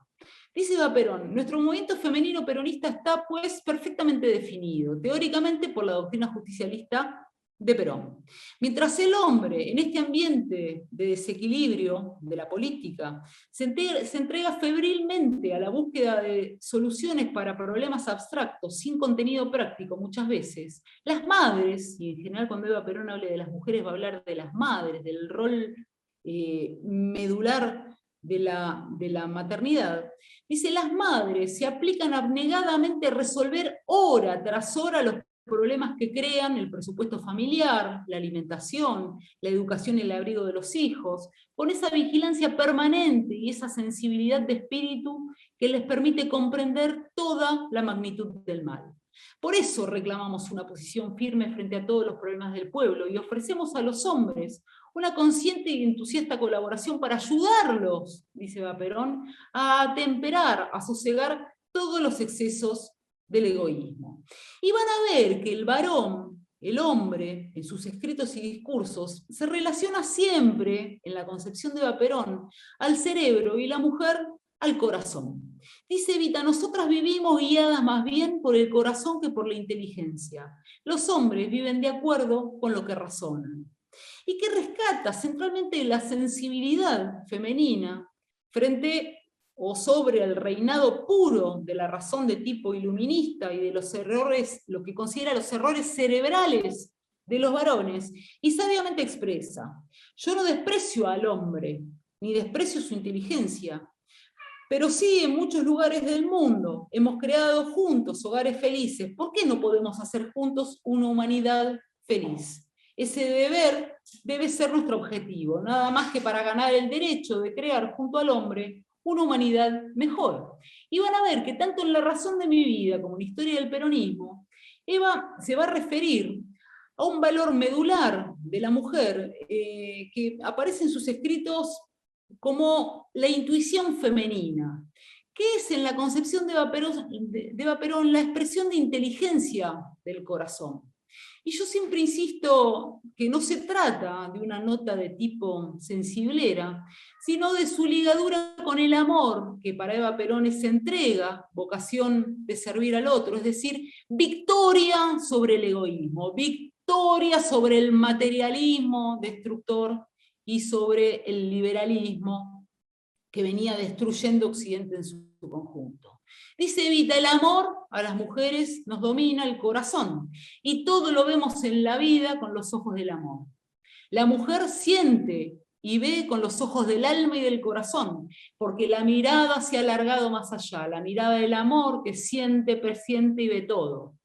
Dice Eva Perón, nuestro movimiento femenino peronista está pues perfectamente definido, teóricamente por la doctrina justicialista de Perón. Mientras el hombre, en este ambiente de desequilibrio de la política, se entrega febrilmente a la búsqueda de soluciones para problemas abstractos, sin contenido práctico muchas veces, las madres, y en general cuando Eva Perón hable de las mujeres va a hablar de las madres, del rol medular de la maternidad, dice, las madres se aplican abnegadamente a resolver hora tras hora los problemas que crean el presupuesto familiar, la alimentación, la educación y el abrigo de los hijos, con esa vigilancia permanente y esa sensibilidad de espíritu que les permite comprender toda la magnitud del mal. Por eso reclamamos una posición firme frente a todos los problemas del pueblo y ofrecemos a los hombres una consciente y entusiasta colaboración para ayudarlos, dice Eva Perón, a atemperar, a sosegar todos los excesos del egoísmo. Y van a ver que el varón, el hombre, en sus escritos y discursos, se relaciona siempre, en la concepción de Eva Perón, al cerebro y la mujer al corazón. Dice Evita, nosotras vivimos guiadas más bien por el corazón que por la inteligencia. Los hombres viven de acuerdo con lo que razonan. Y que rescata centralmente la sensibilidad femenina frente o sobre el reinado puro de la razón de tipo iluminista y de los errores, lo que considera los errores cerebrales de los varones, y sabiamente expresa, yo no desprecio al hombre, ni desprecio su inteligencia, pero sí en muchos lugares del mundo hemos creado juntos hogares felices. ¿Por qué no podemos hacer juntos una humanidad feliz? Ese deber debe ser nuestro objetivo, nada más que para ganar el derecho de crear junto al hombre una humanidad mejor. Y van a ver que tanto en La razón de mi vida como en la historia del peronismo, Eva se va a referir a un valor medular de la mujer que aparece en sus escritos como la intuición femenina, que es en la concepción de Eva Perón la expresión de inteligencia del corazón. Y yo siempre insisto que no se trata de una nota de tipo sensiblera, sino de su ligadura con el amor, que para Eva Perón es entrega, vocación de servir al otro, es decir, victoria sobre el egoísmo, victoria sobre el materialismo destructor y sobre el liberalismo que venía destruyendo Occidente en su conjunto. Dice Evita, el amor a las mujeres nos domina el corazón, y todo lo vemos en la vida con los ojos del amor. La mujer siente y ve con los ojos del alma y del corazón, porque la mirada se ha alargado más allá, la mirada del amor que siente, presiente y ve todo.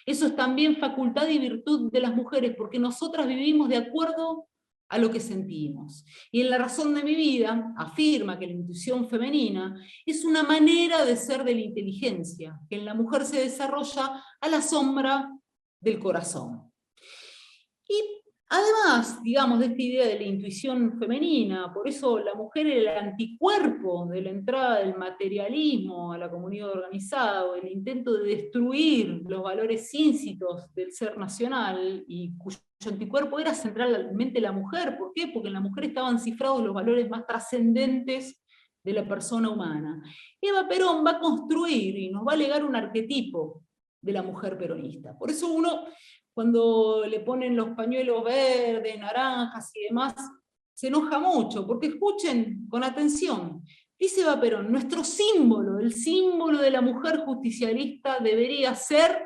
Eso es también facultad y virtud de las mujeres, porque nosotras vivimos de acuerdo a lo que sentimos. Y en La razón de mi vida afirma que la intuición femenina es una manera de ser de la inteligencia, que en la mujer se desarrolla a la sombra del corazón. Y además, digamos, de esta idea de la intuición femenina, por eso la mujer era el anticuerpo de la entrada del materialismo a la comunidad organizada, o el intento de destruir los valores íncitos del ser nacional, y cuyo anticuerpo era centralmente la mujer. ¿Por qué? Porque en la mujer estaban cifrados los valores más trascendentes de la persona humana. Eva Perón va a construir y nos va a legar un arquetipo de la mujer peronista. Por eso uno, cuando le ponen los pañuelos verdes, naranjas y demás, se enoja mucho, porque escuchen con atención. Dice Eva Perón, nuestro símbolo, el símbolo de la mujer justicialista debería ser,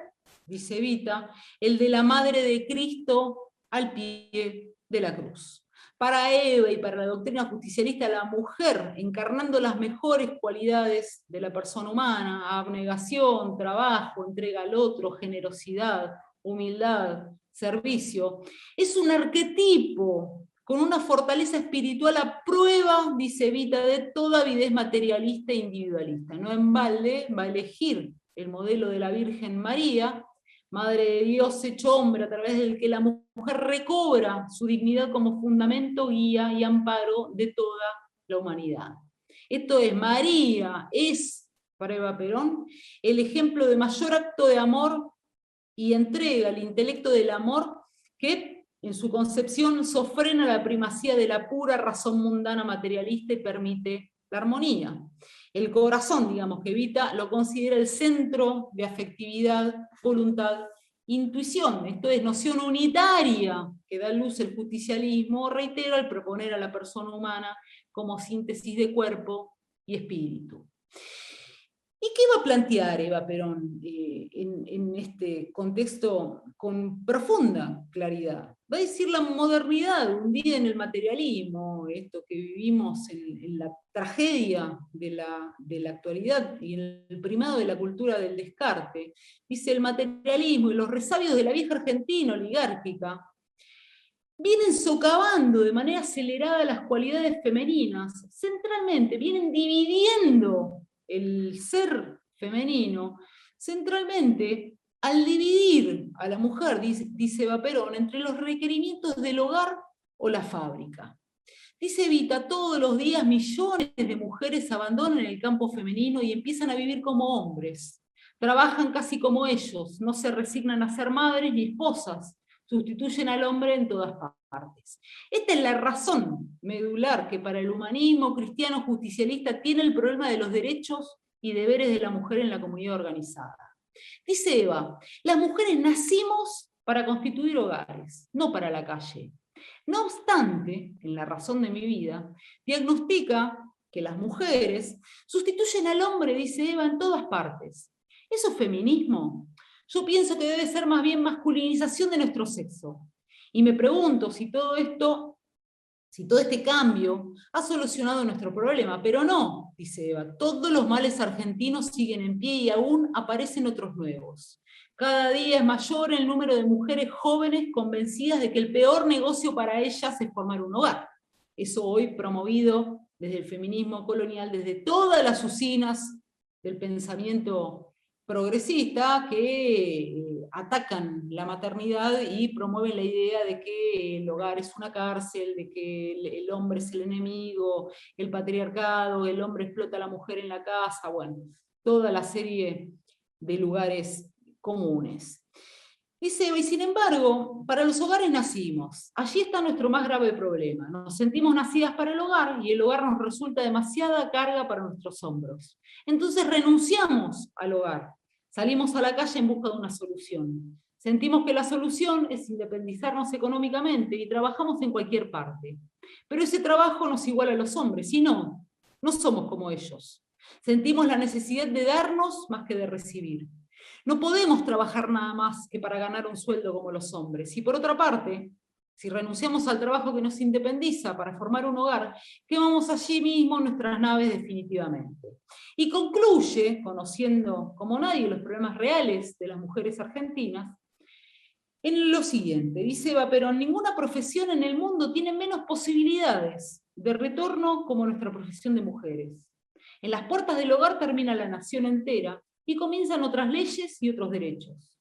dice Evita, el de la Madre de Cristo al pie de la cruz. Para Eva y para la doctrina justicialista, la mujer, encarnando las mejores cualidades de la persona humana, abnegación, trabajo, entrega al otro, generosidad, humildad, servicio, es un arquetipo con una fortaleza espiritual a prueba, dice Evita, de toda avidez materialista e individualista. No en balde va a elegir el modelo de la Virgen María, Madre de Dios hecho hombre, a través del que la mujer recobra su dignidad como fundamento, guía y amparo de toda la humanidad. Esto es, María es, para Eva Perón, el ejemplo de mayor acto de amor y entrega el intelecto del amor que en su concepción sofrena la primacía de la pura razón mundana materialista y permite la armonía. El corazón, digamos, que Evita lo considera el centro de afectividad, voluntad, intuición, esto es, noción unitaria que da luz el justicialismo, reitero, al proponer a la persona humana como síntesis de cuerpo y espíritu. ¿Y qué va a plantear Eva Perón en este contexto con profunda claridad? Va a decir la modernidad hundida en el materialismo, esto que vivimos en la tragedia de la actualidad y en el primado de la cultura del descarte. Dice el materialismo y los resabios de la vieja Argentina oligárquica vienen socavando de manera acelerada las cualidades femeninas, centralmente vienen dividiendo el ser femenino, centralmente al dividir a la mujer, dice Eva Perón, entre los requerimientos del hogar o la fábrica. Dice Evita, todos los días millones de mujeres abandonan el campo femenino y empiezan a vivir como hombres. Trabajan casi como ellos, no se resignan a ser madres ni esposas, sustituyen al hombre en todas partes. Esta es la razón medular que para el humanismo cristiano justicialista tiene el problema de los derechos y deberes de la mujer en la comunidad organizada. Dice Eva, las mujeres nacimos para constituir hogares, no para la calle. No obstante, en La razón de mi vida, diagnostica que las mujeres sustituyen al hombre, dice Eva, en todas partes. ¿Eso es feminismo? Yo pienso que debe ser más bien masculinización de nuestro sexo. Y me pregunto si todo este cambio ha solucionado nuestro problema, pero no, dice Eva, todos los males argentinos siguen en pie y aún aparecen otros nuevos. Cada día es mayor el número de mujeres jóvenes convencidas de que el peor negocio para ellas es formar un hogar. Eso hoy promovido desde el feminismo colonial, desde todas las usinas del pensamiento progresista que atacan la maternidad y promueven la idea de que el hogar es una cárcel, de que el hombre es el enemigo, el patriarcado, el hombre explota a la mujer en la casa, bueno, toda la serie de lugares comunes. Dice, y sin embargo, para los hogares nacimos. Allí está nuestro más grave problema. Nos sentimos nacidas para el hogar y el hogar nos resulta demasiada carga para nuestros hombros. Entonces renunciamos al hogar. Salimos a la calle en busca de una solución. Sentimos que la solución es independizarnos económicamente y trabajamos en cualquier parte. Pero ese trabajo nos iguala a los hombres y no somos como ellos. Sentimos la necesidad de darnos más que de recibir. No podemos trabajar nada más que para ganar un sueldo como los hombres. Y por otra parte, si renunciamos al trabajo que nos independiza para formar un hogar, quemamos allí mismo nuestras naves definitivamente. Y concluye, conociendo como nadie los problemas reales de las mujeres argentinas, en lo siguiente, dice Eva Perón, ninguna profesión en el mundo tiene menos posibilidades de retorno como nuestra profesión de mujeres. En las puertas del hogar termina la nación entera, y comienzan otras leyes y otros derechos.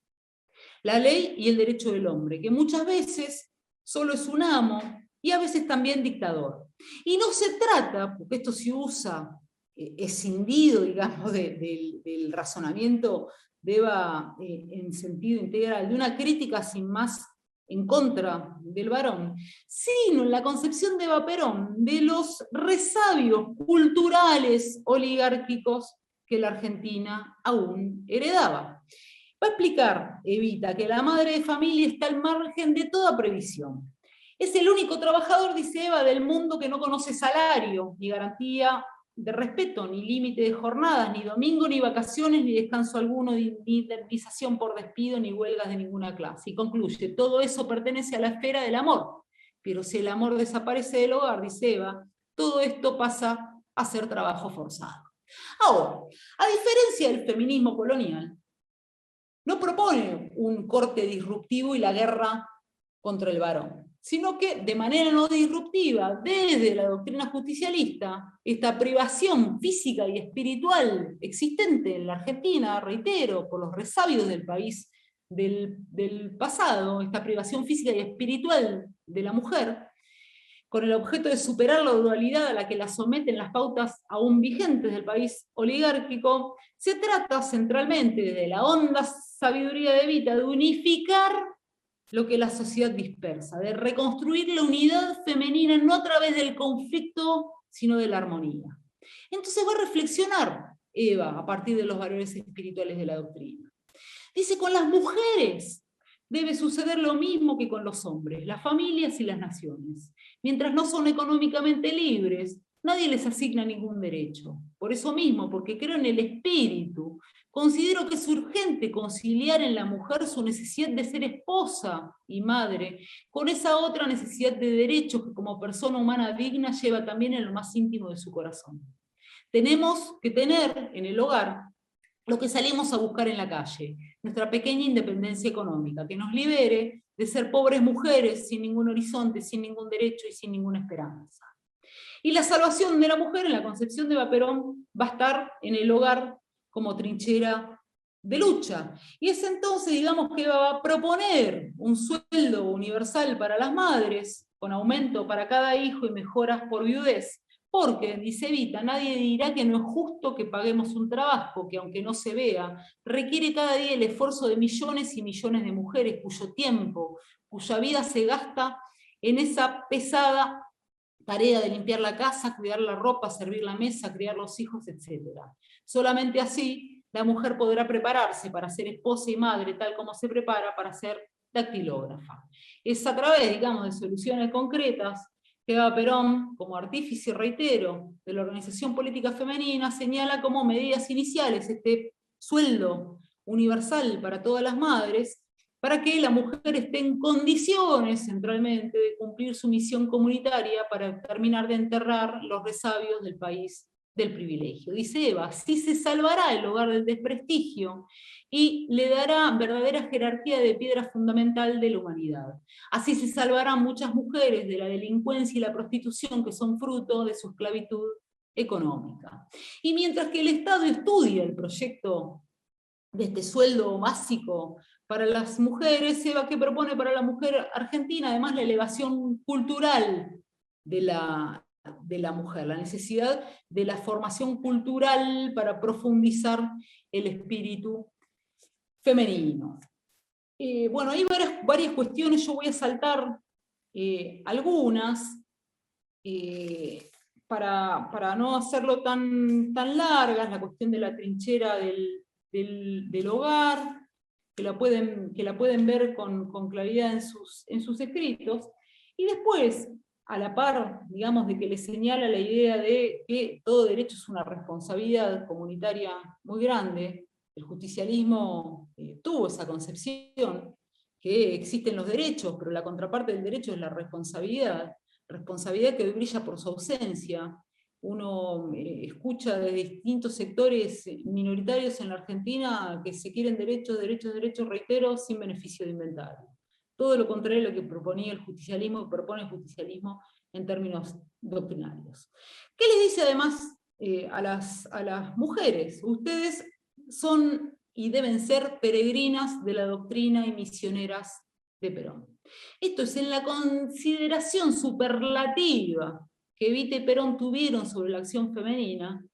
La ley y el derecho del hombre, que muchas veces solo es un amo y a veces también dictador. Y no se trata, porque esto se usa escindido, digamos, del razonamiento de Eva en sentido integral, de una crítica sin más en contra del varón, sino en la concepción de Eva Perón de los resabios culturales oligárquicos que la Argentina aún heredaba. Va a explicar, Evita, que la madre de familia está al margen de toda previsión. Es el único trabajador, dice Eva, del mundo que no conoce salario, ni garantía de respeto, ni límite de jornadas, ni domingo, ni vacaciones, ni descanso alguno, ni indemnización por despido, ni huelgas de ninguna clase. Y concluye, todo eso pertenece a la esfera del amor. Pero si el amor desaparece del hogar, dice Eva, todo esto pasa a ser trabajo forzado. Ahora, a diferencia del feminismo colonial, no propone un corte disruptivo y la guerra contra el varón, sino que de manera no disruptiva, desde la doctrina justicialista, esta privación física y espiritual existente en la Argentina, reitero, por los resabios del país del pasado, esta privación física y espiritual de la mujer, con el objeto de superar la dualidad a la que la someten las pautas aún vigentes del país oligárquico, se trata centralmente, desde la honda sabiduría de Evita, de unificar lo que la sociedad dispersa, de reconstruir la unidad femenina no a través del conflicto, sino de la armonía. Entonces va a reflexionar Eva a partir de los valores espirituales de la doctrina. Dice, con las mujeres debe suceder lo mismo que con los hombres, las familias y las naciones. Mientras no son económicamente libres, nadie les asigna ningún derecho. Por eso mismo, porque creo en el espíritu, considero que es urgente conciliar en la mujer su necesidad de ser esposa y madre, con esa otra necesidad de derechos que como persona humana digna lleva también en lo más íntimo de su corazón. Tenemos que tener en el hogar lo que salimos a buscar en la calle, nuestra pequeña independencia económica, que nos libere de ser pobres mujeres sin ningún horizonte, sin ningún derecho y sin ninguna esperanza. Y la salvación de la mujer, en la concepción de Eva Perón, va a estar en el hogar como trinchera de lucha. Y es entonces, digamos, que va a proponer un sueldo universal para las madres, con aumento para cada hijo y mejoras por viudez, porque, dice Evita, nadie dirá que no es justo que paguemos un trabajo que, aunque no se vea, requiere cada día el esfuerzo de millones y millones de mujeres, cuyo tiempo, cuya vida se gasta en esa pesada tarea de limpiar la casa, cuidar la ropa, servir la mesa, criar los hijos, etc. Solamente así la mujer podrá prepararse para ser esposa y madre, tal como se prepara para ser dactilógrafa. Es a través, digamos, de soluciones concretas que Eva Perón, como artífice, reitero, de la organización política femenina, señala como medidas iniciales este sueldo universal para todas las madres, para que la mujer esté en condiciones, centralmente, de cumplir su misión comunitaria para terminar de enterrar los resabios del país del privilegio. Dice Eva, así se salvará el hogar del desprestigio y le dará verdadera jerarquía de piedra fundamental de la humanidad. Así se salvarán muchas mujeres de la delincuencia y la prostitución que son fruto de su esclavitud económica. Y mientras que el Estado estudia el proyecto de este sueldo básico para las mujeres, Eva, ¿qué propone para la mujer argentina? Además, la elevación cultural de la mujer, la necesidad de la formación cultural para profundizar el espíritu femenino. Bueno, hay varias cuestiones, yo voy a saltar algunas, para no hacerlo tan largas, la cuestión de la trinchera del hogar, que la pueden ver con claridad en sus escritos, y después, a la par, digamos, de que les señala la idea de que todo derecho es una responsabilidad comunitaria muy grande. El justicialismo tuvo esa concepción, que existen los derechos, pero la contraparte del derecho es la responsabilidad que hoy brilla por su ausencia. Uno escucha de distintos sectores minoritarios en la Argentina que se quieren derechos, reitero, sin beneficio de inventario. Todo lo contrario a lo que proponía el justicialismo, propone el justicialismo en términos doctrinarios. ¿Qué les dice además a las mujeres? Ustedes son y deben ser peregrinas de la doctrina y misioneras de Perón. Esto es en la consideración superlativa que Evita y Perón tuvieron sobre la acción femenina,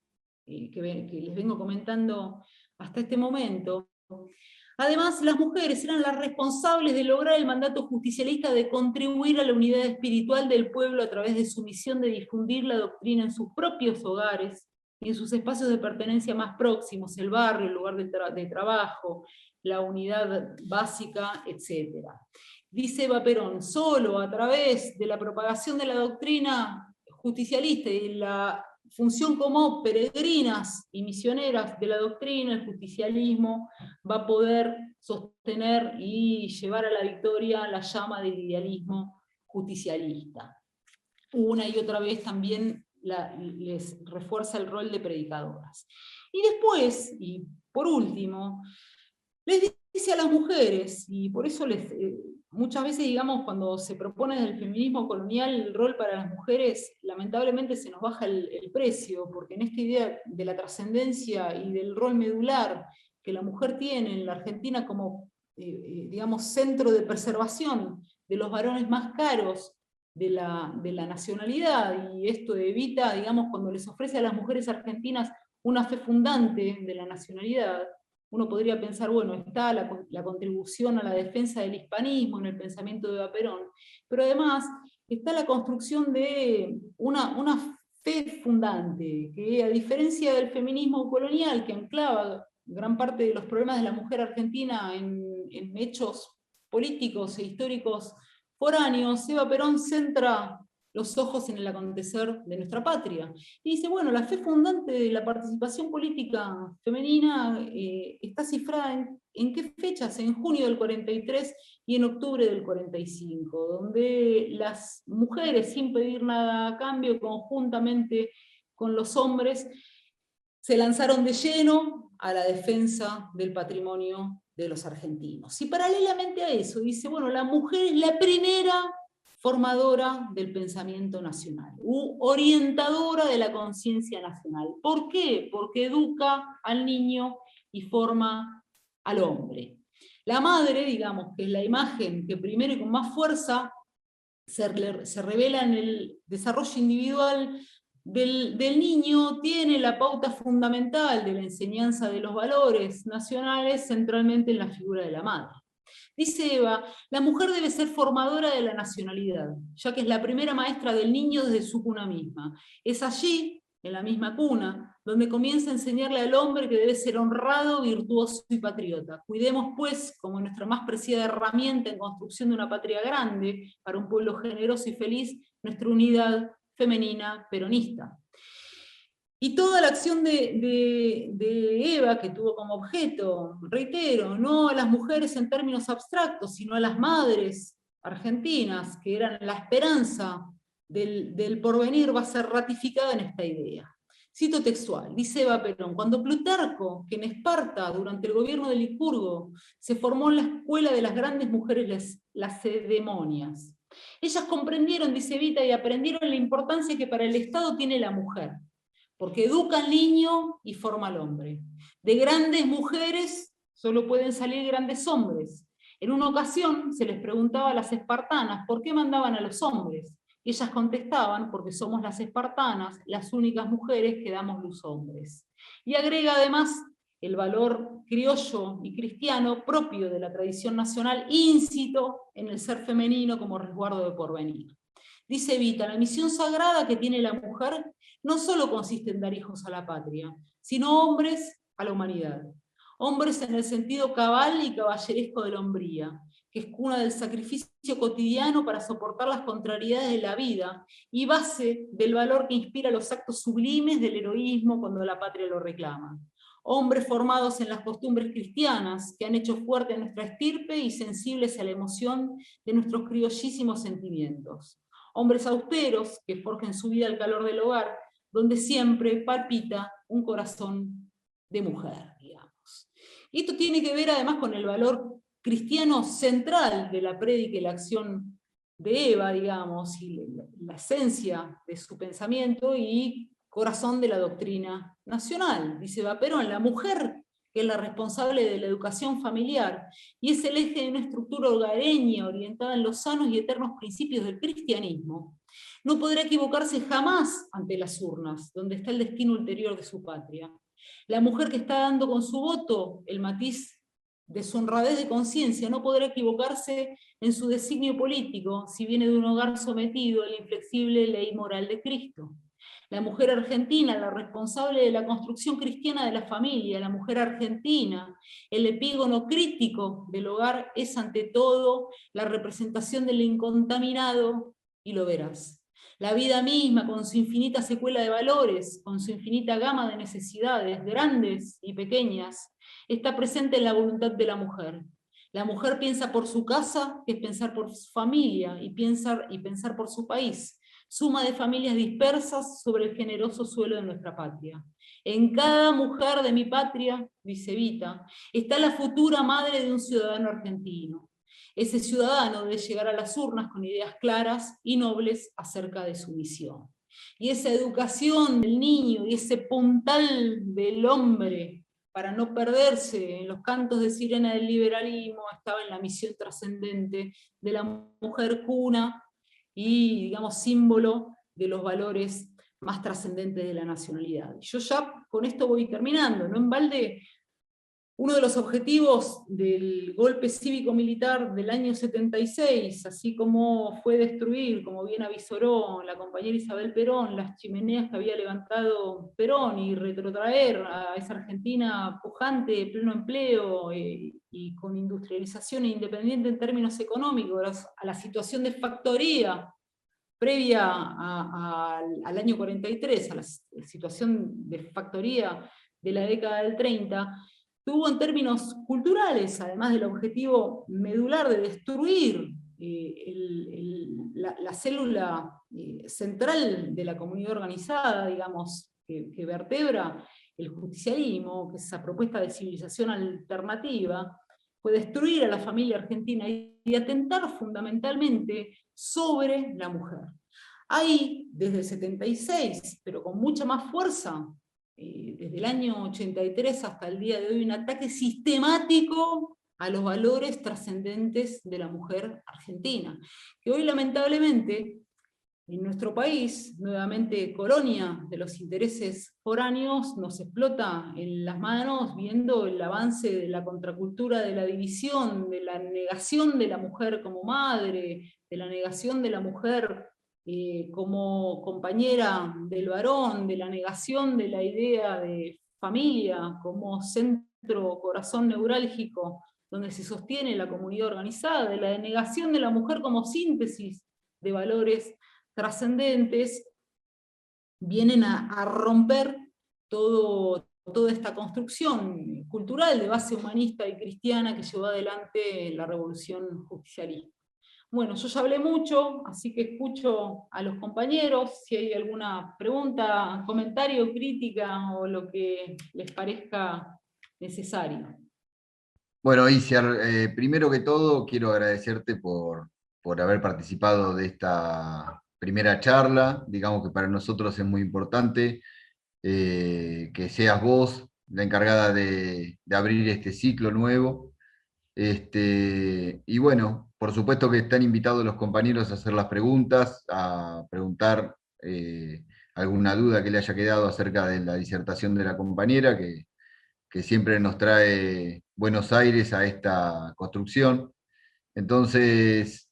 que les vengo comentando hasta este momento. Además, las mujeres eran las responsables de lograr el mandato justicialista de contribuir a la unidad espiritual del pueblo a través de su misión de difundir la doctrina en sus propios hogares y en sus espacios de pertenencia más próximos, el barrio, el lugar de trabajo, la unidad básica, etc. Dice Eva Perón, solo a través de la propagación de la doctrina justicialista y la función como peregrinas y misioneras de la doctrina, el justicialismo va a poder sostener y llevar a la victoria la llama del idealismo justicialista. Una y otra vez también les refuerza el rol de predicadoras. Y después, y por último, les a las mujeres, y por eso muchas veces, digamos, cuando se propone desde el feminismo colonial el rol para las mujeres, lamentablemente se nos baja el precio, porque en esta idea de la trascendencia y del rol medular que la mujer tiene en la Argentina como, digamos, centro de preservación de los varones más caros de la nacionalidad, y esto evita, digamos, cuando les ofrece a las mujeres argentinas una fe fundante de la nacionalidad, uno podría pensar, bueno, está la contribución a la defensa del hispanismo en el pensamiento de Eva Perón, pero además está la construcción de una fe fundante, que a diferencia del feminismo colonial, que anclaba gran parte de los problemas de la mujer argentina en hechos políticos e históricos foráneos, Eva Perón centra los ojos en el acontecer de nuestra patria. Y dice, bueno, la fe fundante de la participación política femenina está cifrada en qué fechas, en junio del 43 y en octubre del 45, donde las mujeres, sin pedir nada a cambio, conjuntamente con los hombres, se lanzaron de lleno a la defensa del patrimonio de los argentinos. Y paralelamente a eso, dice, bueno, la mujer es la primera formadora del pensamiento nacional, orientadora de la conciencia nacional. ¿Por qué? Porque educa al niño y forma al hombre. La madre, digamos, que es la imagen que primero y con más fuerza se revela en el desarrollo individual del niño, tiene la pauta fundamental de la enseñanza de los valores nacionales, centralmente en la figura de la madre. Dice Eva, la mujer debe ser formadora de la nacionalidad, ya que es la primera maestra del niño desde su cuna misma. Es allí, en la misma cuna, donde comienza a enseñarle al hombre que debe ser honrado, virtuoso y patriota. Cuidemos, pues, como nuestra más preciada herramienta en construcción de una patria grande, para un pueblo generoso y feliz, nuestra unidad femenina peronista. Y toda la acción de Eva, que tuvo como objeto, reitero, no a las mujeres en términos abstractos, sino a las madres argentinas, que eran la esperanza del porvenir, va a ser ratificada en esta idea. Cito textual, dice Eva Perón, cuando Plutarco, que en Esparta, durante el gobierno de Licurgo, se formó en la escuela de las grandes mujeres, las Cedemonias, ellas comprendieron, dice Evita, y aprendieron la importancia que para el Estado tiene la mujer, porque educa al niño y forma al hombre. De grandes mujeres solo pueden salir grandes hombres. En una ocasión se les preguntaba a las espartanas por qué mandaban a los hombres, y ellas contestaban, porque somos las espartanas las únicas mujeres que damos luz a hombres. Y agrega además el valor criollo y cristiano propio de la tradición nacional, íncito en el ser femenino como resguardo de porvenir. Dice Evita, la misión sagrada que tiene la mujer no solo consiste en dar hijos a la patria, sino hombres a la humanidad. Hombres en el sentido cabal y caballeresco de la hombría, que es cuna del sacrificio cotidiano para soportar las contrariedades de la vida y base del valor que inspira los actos sublimes del heroísmo cuando la patria lo reclama. Hombres formados en las costumbres cristianas, que han hecho fuerte a nuestra estirpe y sensibles a la emoción de nuestros criollísimos sentimientos. Hombres austeros que forjen su vida al calor del hogar, donde siempre palpita un corazón de mujer, digamos. Y esto tiene que ver además con el valor cristiano central de la prédica y la acción de Eva, digamos, y la esencia de su pensamiento y corazón de la doctrina nacional. Dice Eva Perón, la mujer, que es la responsable de la educación familiar, y es el eje de una estructura hogareña orientada en los sanos y eternos principios del cristianismo, no podrá equivocarse jamás ante las urnas, donde está el destino ulterior de su patria. La mujer que está dando con su voto el matiz de su honradez de conciencia no podrá equivocarse en su designio político si viene de un hogar sometido a la inflexible ley moral de Cristo. La mujer argentina, la responsable de la construcción cristiana de la familia, la mujer argentina, el epígono crítico del hogar, es ante todo la representación del incontaminado y lo verás. La vida misma, con su infinita secuela de valores, con su infinita gama de necesidades, grandes y pequeñas, está presente en la voluntad de la mujer. La mujer piensa por su casa, que es pensar por su familia, y pensar por su país. suma de familias dispersas sobre el generoso suelo de nuestra patria. En cada mujer de mi patria, dice Evita, está la futura madre de un ciudadano argentino. Ese ciudadano debe llegar a las urnas con ideas claras y nobles acerca de su misión. Y esa educación del niño y ese puntal del hombre para no perderse en los cantos de sirena del liberalismo estaba en la misión trascendente de la mujer cuna y, digamos, símbolo de los valores más trascendentes de la nacionalidad. Yo ya con esto voy terminando, no en balde. Uno de los objetivos del golpe cívico-militar del año 76, así como fue destruir, como bien avisoró la compañera Isabel Perón, las chimeneas que había levantado Perón y retrotraer a esa Argentina pujante, de pleno empleo y con industrialización e independiente en términos económicos, a la situación de factoría previa al año 43, a la situación de factoría de la década del 30, tuvo en términos culturales, además del objetivo medular de destruir la célula central de la comunidad organizada, digamos, que vertebra el justicialismo, que es esa propuesta de civilización alternativa, fue destruir a la familia argentina y atentar fundamentalmente sobre la mujer. Hay desde el 76, pero con mucha más fuerza, desde el año 83 hasta el día de hoy, un ataque sistemático a los valores trascendentes de la mujer argentina, que hoy lamentablemente en nuestro país, nuevamente colonia de los intereses foráneos, nos explota en las manos viendo el avance de la contracultura de la división, de la negación de la mujer como madre, de la negación de la mujer como compañera del varón, de la negación de la idea de familia como centro, corazón neurálgico, donde se sostiene la comunidad organizada, de la denegación de la mujer como síntesis de valores trascendentes, vienen a romper toda esta construcción cultural de base humanista y cristiana que llevó adelante la revolución justicialista. Bueno, yo ya hablé mucho, así que escucho a los compañeros, si hay alguna pregunta, comentario, crítica o lo que les parezca necesario. Bueno, Isiar, primero que todo quiero agradecerte por haber participado de esta primera charla. Digamos que para nosotros es muy importante que seas vos la encargada de abrir este ciclo nuevo. Y bueno, por supuesto que están invitados los compañeros a hacer las preguntas, a preguntar alguna duda que le haya quedado acerca de la disertación de la compañera, que siempre nos trae Buenos Aires a esta construcción. Entonces,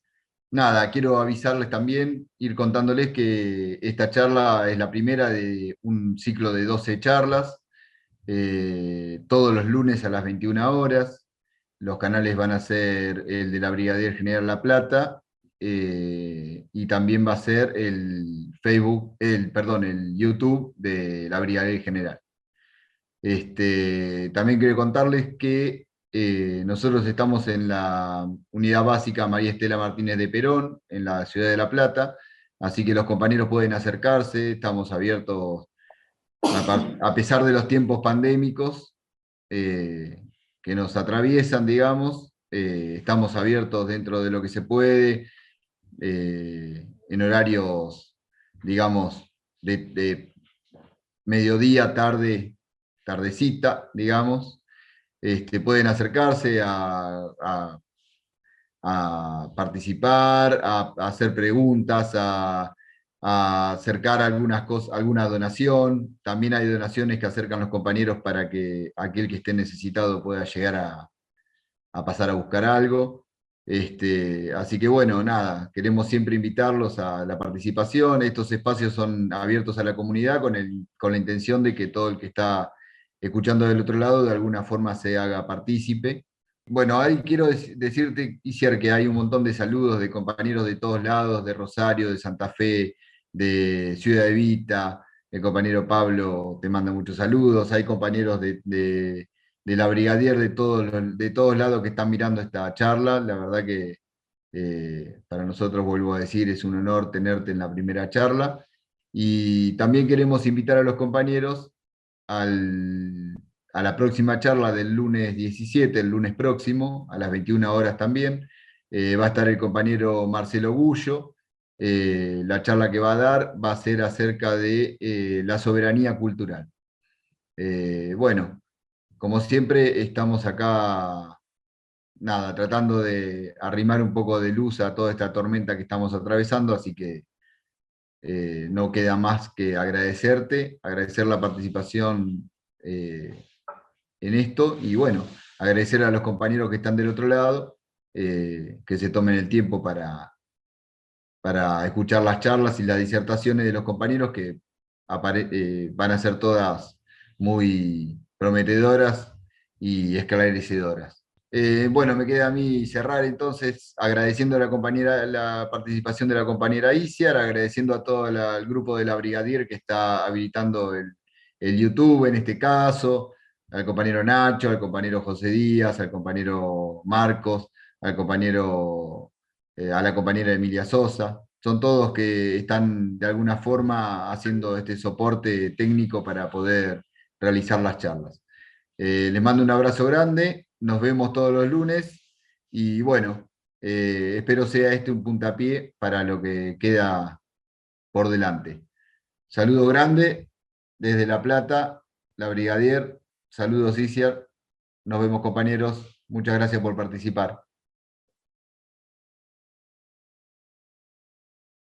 nada, quiero avisarles también, ir contándoles que esta charla es la primera de un ciclo de 12 charlas, todos los lunes a las 21 horas. Los canales van a ser el de la Brigadier General La Plata, y también va a ser el Facebook, el YouTube de la Brigadier General. También quiero contarles que nosotros estamos en la unidad básica María Estela Martínez de Perón, en la ciudad de La Plata, así que los compañeros pueden acercarse, estamos abiertos a pesar de los tiempos pandémicos que nos atraviesan, digamos, estamos abiertos dentro de lo que se puede, en horarios, digamos, de mediodía, tarde, tardecita, digamos. Pueden acercarse a participar, a hacer preguntas, a acercar algunas cosas, alguna donación. También hay donaciones que acercan los compañeros para que aquel que esté necesitado pueda llegar a pasar a buscar algo. Así que bueno, nada, queremos siempre invitarlos a la participación. Estos espacios son abiertos a la comunidad con la intención de que todo el que está escuchando del otro lado de alguna forma se haga partícipe. Bueno, ahí quiero decirte, Isiar, que hay un montón de saludos de compañeros de todos lados, de Rosario, de Santa Fe, de Ciudad Evita. El compañero Pablo te manda muchos saludos. Hay compañeros de la Brigadier de todos lados que están mirando esta charla. La verdad que Para nosotros, vuelvo a decir, es un honor tenerte en la primera charla. Y también queremos invitar a los compañeros al- a la próxima charla del lunes 17, el lunes próximo, a las 21 horas también. Va a estar el compañero Marcelo Gullo. La charla que va a dar va a ser acerca de la soberanía cultural. Bueno, como siempre, estamos acá, nada, tratando de arrimar un poco de luz a toda esta tormenta que estamos atravesando, así que no queda más que agradecerte, agradecer la participación en esto y bueno, agradecer a los compañeros que están del otro lado, que se tomen el tiempo para escuchar las charlas y las disertaciones de los compañeros que van a ser todas muy prometedoras y esclarecedoras. Bueno, me queda a mí cerrar entonces agradeciendo a la compañera, la participación de la compañera Isiar, agradeciendo a todo el grupo de la Brigadier que está habilitando el YouTube en este caso, al compañero Nacho, al compañero José Díaz, al compañero Marcos, al compañero, a la compañera Emilia Sosa. Son todos que están de alguna forma haciendo este soporte técnico para poder realizar las charlas. Les mando un abrazo grande, nos vemos todos los lunes y bueno, espero sea este un puntapié para lo que queda por delante. Saludo grande desde La Plata, la Brigadier. Saludos, Isiar. Nos vemos, compañeros. Muchas gracias por participar.